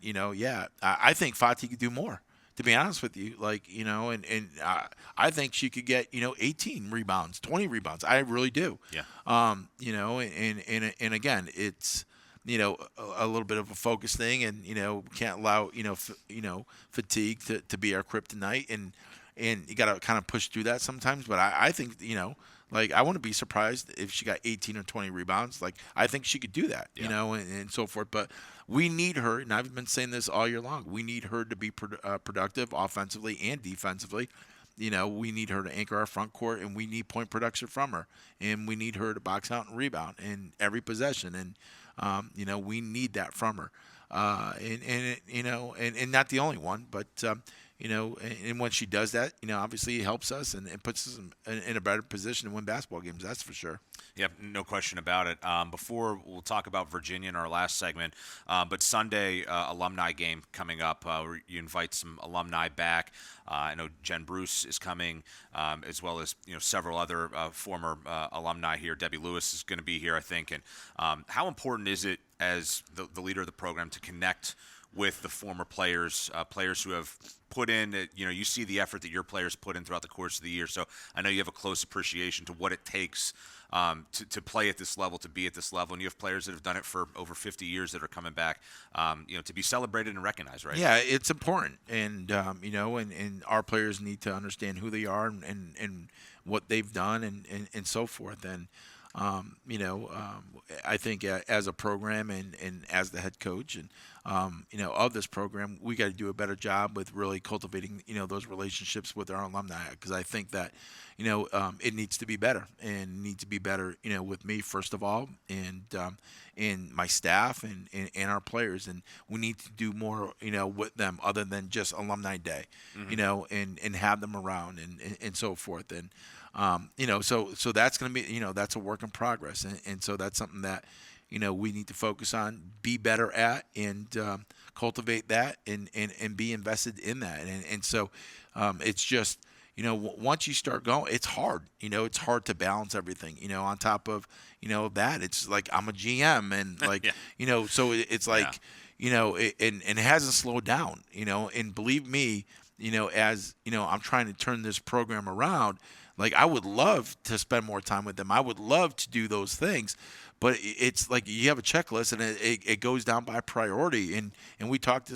C: I think Fati could do more. To be honest with you, I think she could get 18 rebounds, 20 rebounds. I really do.
B: Yeah.
C: And again, it's a little bit of a focus thing, and can't allow fatigue to be our kryptonite, and you got to kind of push through that sometimes. But I think I wouldn't be surprised if she got 18 or 20 rebounds. I think she could do that, and so forth. But we need her, and I've been saying this all year long. We need her to be productive offensively and defensively. We need her to anchor our front court, and we need point production from her, and we need her to box out and rebound in every possession, and we need that from her. And not the only one, but and when she does that, obviously it helps us and it puts us in a better position to win basketball games. That's for sure.
B: Yep, no question about it. Before we'll talk about Virginia in our last segment, but Sunday alumni game coming up. Where you invite some alumni back. I know Jen Bruce is coming, as well as several other former alumni here. Debbie Lewis is going to be here, I think. And how important is it as the leader of the program to connect with the former players, players who have put in, you see the effort that your players put in throughout the course of the year. So I know you have a close appreciation to what it takes to play at this level, to be at this level. And you have players that have done it for over 50 years that are coming back, to be celebrated and recognized, right?
C: Yeah, it's important. And, and our players need to understand who they are and what they've done and so forth. And, I think as a program and as the head coach and, of this program, we got to do a better job with really cultivating, those relationships with our alumni, because I think that, it needs to be better and needs to be better, with me, first of all, and my staff and our players. And we need to do more, with them other than just alumni day, and have them around and so forth. And, so that's going to be, that's a work in progress. And so that's something that, we need to focus on, be better at, and cultivate that and be invested in that. And so it's just, once you start going, it's hard. It's hard to balance everything. On top of, that, it's like I'm a GM and
B: yeah.
C: So it's like, and it hasn't slowed down. And believe me, as I'm trying to turn this program around. I would love to spend more time with them. I would love to do those things, but it's like you have a checklist and it goes down by priority. And we talked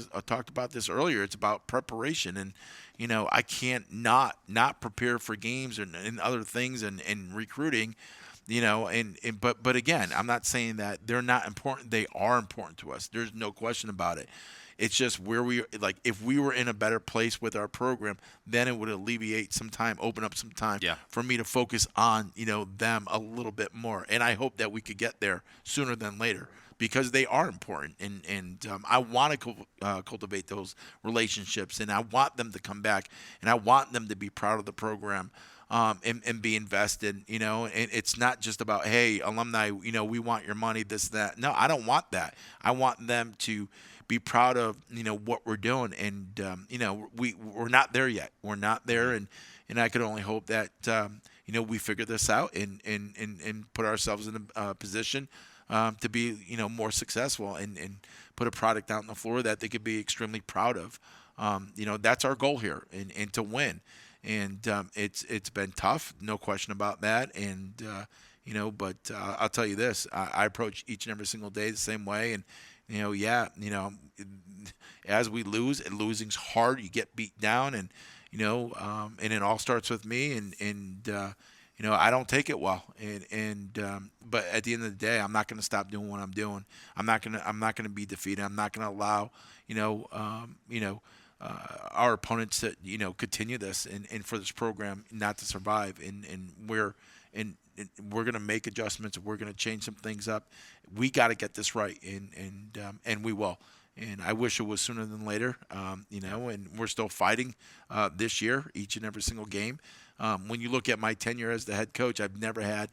C: about this earlier. It's about preparation, and I can't not prepare for games and other things and recruiting. But again, I'm not saying that they're not important. They are important to us. There's no question about it. It's just where if we were in a better place with our program, then it would alleviate some time, open up some time for me to focus on, them a little bit more. And I hope that we could get there sooner than later, because they are important. And I want to cultivate those relationships, and I want them to come back, and I want them to be proud of the program. And be invested, and it's not just about, hey, alumni, we want your money, this, that. No, I don't want that. I want them to be proud of, what we're doing. And, we're not there yet. We're not there. And I could only hope that, we figure this out and put ourselves in a position to be, more successful and put a product out on the floor that they could be extremely proud of. That's our goal here, and to win. And it's been tough, no question about that. And but I'll tell you this: I approach each and every single day the same way. And as we lose, and losing's hard. You get beat down, and and it all starts with me. And I don't take it well. But at the end of the day, I'm not going to stop doing what I'm doing. I'm not going to be defeated. I'm not going to allow our opponents to continue this and for this program not to survive. And we're we're going to make adjustments. We're going to change some things up. We got to get this right, and we will. And I wish it was sooner than later, and we're still fighting this year, each and every single game. When you look at my tenure as the head coach, I've never had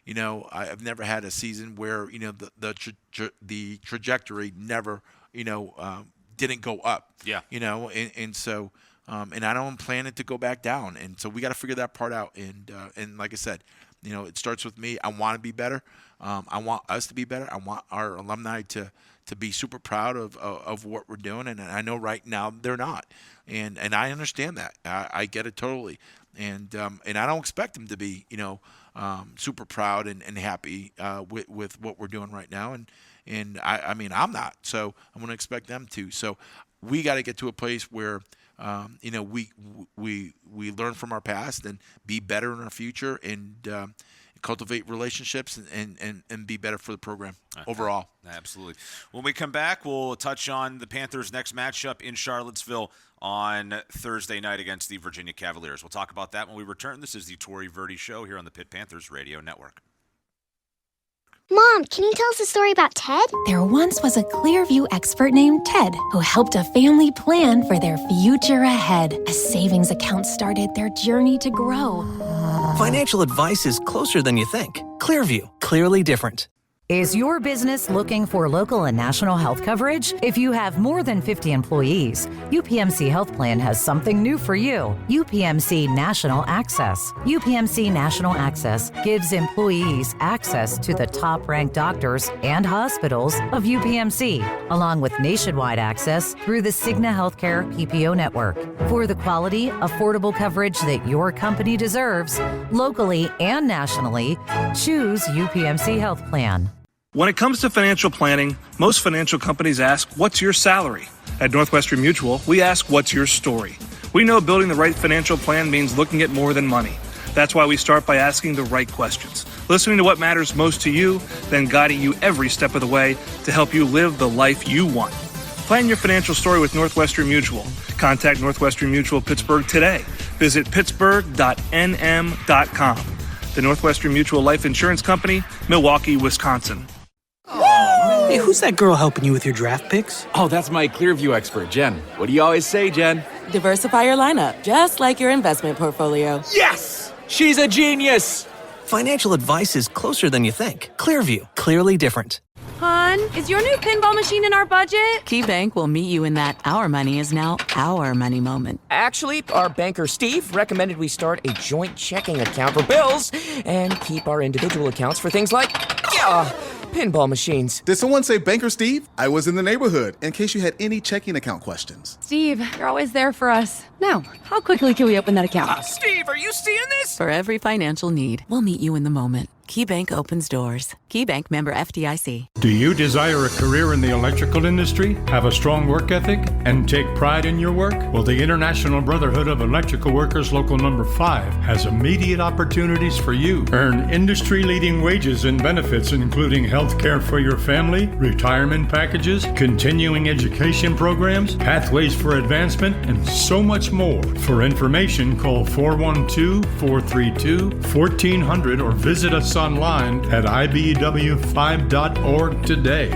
C: a season where, the trajectory never, didn't go up.
B: Yeah.
C: And so, and I don't plan it to go back down. And so we got to figure that part out. And like I said, it starts with me. I want to be better. I want us to be better. I want our alumni to be super proud of what we're doing. And I know right now they're not. And I understand that. I get it totally. And I don't expect them to be, super proud and happy with what we're doing right now. And I mean, I'm not. So I'm going to expect them to. So we got to get to a place where, we learn from our past and be better in our future and cultivate relationships and be better for the program overall.
B: Absolutely. When we come back, we'll touch on the Panthers' next matchup in Charlottesville on Thursday night against the Virginia Cavaliers. We'll talk about that when we return. This is the Tori Verdi Show here on the Pitt Panthers Radio Network.
Q: Mom, can you tell us a story about Ted?
R: There once was a Clearview expert named Ted who helped a family plan for their future ahead. As savings accounts started their journey to grow.
S: Financial advice is closer than you think. Clearview, clearly different.
T: Is your business looking for local and national health coverage? If you have more than 50 employees, UPMC Health Plan has something new for you. UPMC National Access. UPMC National Access gives employees access to the top-ranked doctors and hospitals of UPMC, along with nationwide access through the Cigna Healthcare PPO network. For the quality, affordable coverage that your company deserves, locally and nationally, choose UPMC Health Plan.
I: When it comes to financial planning, most financial companies ask, what's your salary? At Northwestern Mutual, we ask, what's your story? We know building the right financial plan means looking at more than money. That's why we start by asking the right questions, listening to what matters most to you, then guiding you every step of the way to help you live the life you want. Plan your financial story with Northwestern Mutual. Contact Northwestern Mutual Pittsburgh today. Visit pittsburgh.nm.com. The Northwestern Mutual Life Insurance Company, Milwaukee, Wisconsin.
U: Hey, who's that girl helping you with your draft picks?
V: Oh, that's my Clearview expert, Jen. What do you always say, Jen?
W: Diversify your lineup, just like your investment portfolio.
V: Yes! She's a genius!
S: Financial advice is closer than you think. Clearview, clearly different.
A: Hon, is your new pinball machine in our budget?
N: KeyBank will meet you in that our money is now our money moment.
E: Actually, our banker Steve recommended we start a joint checking account for bills and keep our individual accounts for things like pinball machines.
G: Did someone say Banker Steve? I was in the neighborhood, in case you had any checking account questions.
A: Steve, you're always there for us. Now, how quickly can we open that account?
E: Steve, are you seeing this?
N: For every financial need, we'll meet you in the moment. KeyBank opens doors. KeyBank member FDIC.
J: Do you desire a career in the electrical industry, have a strong work ethic, and take pride in your work? Well, the International Brotherhood of Electrical Workers Local Number 5 has immediate opportunities for you. Earn industry-leading wages and benefits, including health care for your family, retirement packages, continuing education programs, pathways for advancement, and so much more. For information, call 412-432-1400 or visit us online at ibw5.org today.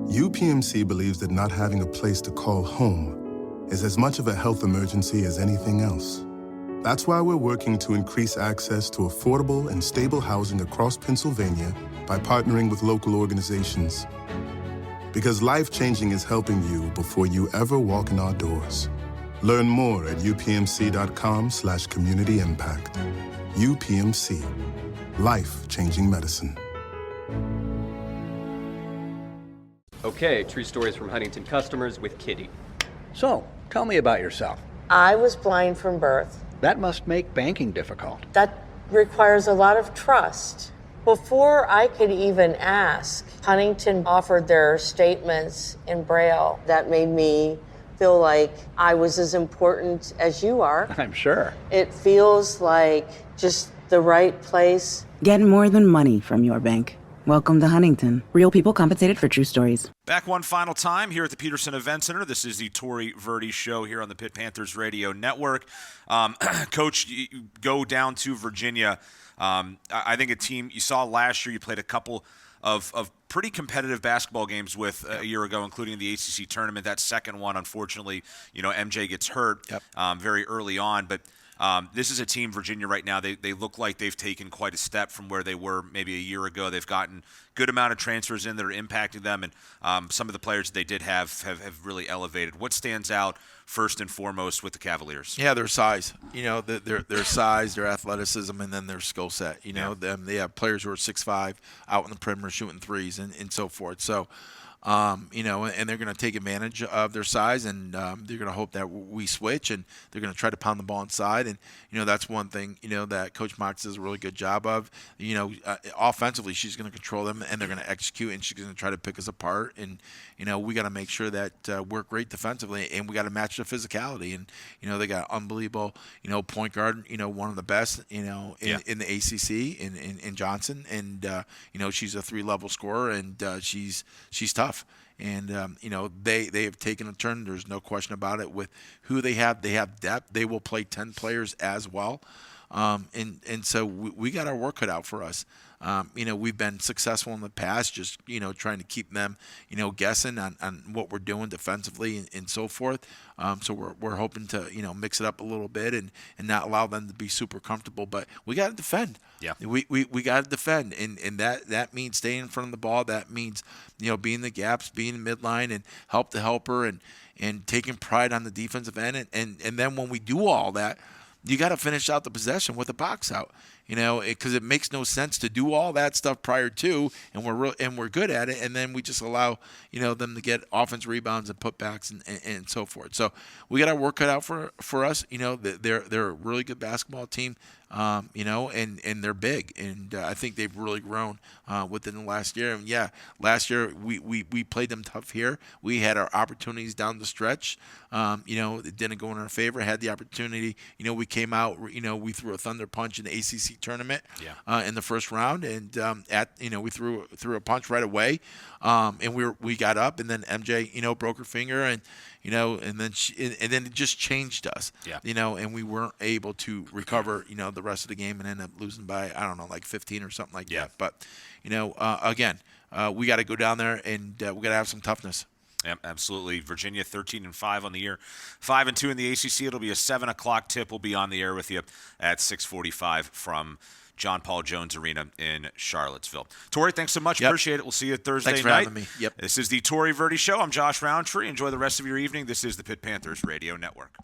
D: UPMC believes that not having a place to call home is as much of a health emergency as anything else. That's why we're working to increase access to affordable and stable housing across Pennsylvania by partnering with local organizations. Because life-changing is helping you before you ever walk in our doors. Learn more at upmc.com/community impact. UPMC. Life-changing medicine.
K: Okay, true stories from Huntington customers with Kitty.
L: So, tell me about yourself.
M: I was blind from birth.
L: That must make banking difficult.
M: That requires a lot of trust. Before I could even ask, Huntington offered their statements in Braille. That made me feel like I was as important as you are.
L: I'm sure.
M: It feels like just the right place.
N: Get more than money from your bank.
W: Welcome to Huntington. Real people compensated for true stories.
B: Back one final time here at the Peterson Event Center. This is the Tori Verdi Show here on the Pitt Panthers Radio Network. Coach, you go down to Virginia. I think a team you saw last year, you played a couple of pretty competitive basketball games with a year ago, including the ACC tournament. That second one, unfortunately, MJ gets hurt very early on. But this is a team, Virginia, right now. They look like they've taken quite a step from where they were maybe a year ago. They've gotten good amount of transfers in that are impacting them, and some of the players that they did have really elevated. What stands out first and foremost with the Cavaliers?
C: Yeah, their size. Their size, their athleticism, and then their skill set. They have players who are 6'5", out in the perimeter shooting threes and so forth. So, and they're going to take advantage of their size, and they're going to hope that we switch, and they're going to try to pound the ball inside. And, that's one thing, that Coach Mox does a really good job of. Offensively, she's going to control them, and they're going to execute, and she's going to try to pick us apart. And, we got to make sure that we're great defensively, and we got to match the physicality. And, they got unbelievable, point guard, one of the best, in the ACC in Johnson. And, she's a 3-level scorer, and she's tough. And, they have taken a turn. There's no question about it. With who they have depth. They will play 10 players as well. And so we got our work cut out for us. We've been successful in the past, just, trying to keep them, guessing on what we're doing defensively and so forth. So we're hoping to, mix it up a little bit and not allow them to be super comfortable. But we got to defend.
B: Yeah.
C: We got to defend. And that means staying in front of the ball. That means, being in the gaps, being in midline and help the helper and taking pride on the defensive end. And then when we do all that, you got to finish out the possession with a box out, because it makes no sense to do all that stuff prior to, and we're good at it, and then we just allow, them to get offense rebounds and putbacks and so forth. So we got our work cut out for us. They're a really good basketball team, and they're big, and I think they've really grown within the last year. And yeah, last year we played them tough here. We had our opportunities down the stretch. It didn't go in our favor. Had the opportunity. We came out. We threw a thunder punch in the ACC tournament in the first round, and we threw a punch right away, and we got up, and then MJ broke her finger, and and then it just changed us. And we weren't able to recover the rest of the game and end up losing by like 15 or something like that. But again, we got to go down there and we got to have some toughness.
B: Yeah, absolutely. Virginia 13-5 on the year, 5-2 in the ACC. It'll be a 7:00 tip. We'll be on the air with you at 6:45 from John Paul Jones Arena in Charlottesville. Tori, thanks so much. Appreciate it. We'll see you Thursday
C: night.
B: Thanks
C: for having me. Yep.
B: This is the Tori Verdi Show. I'm Josh Roundtree. Enjoy the rest of your evening. This is the Pitt Panthers Radio Network.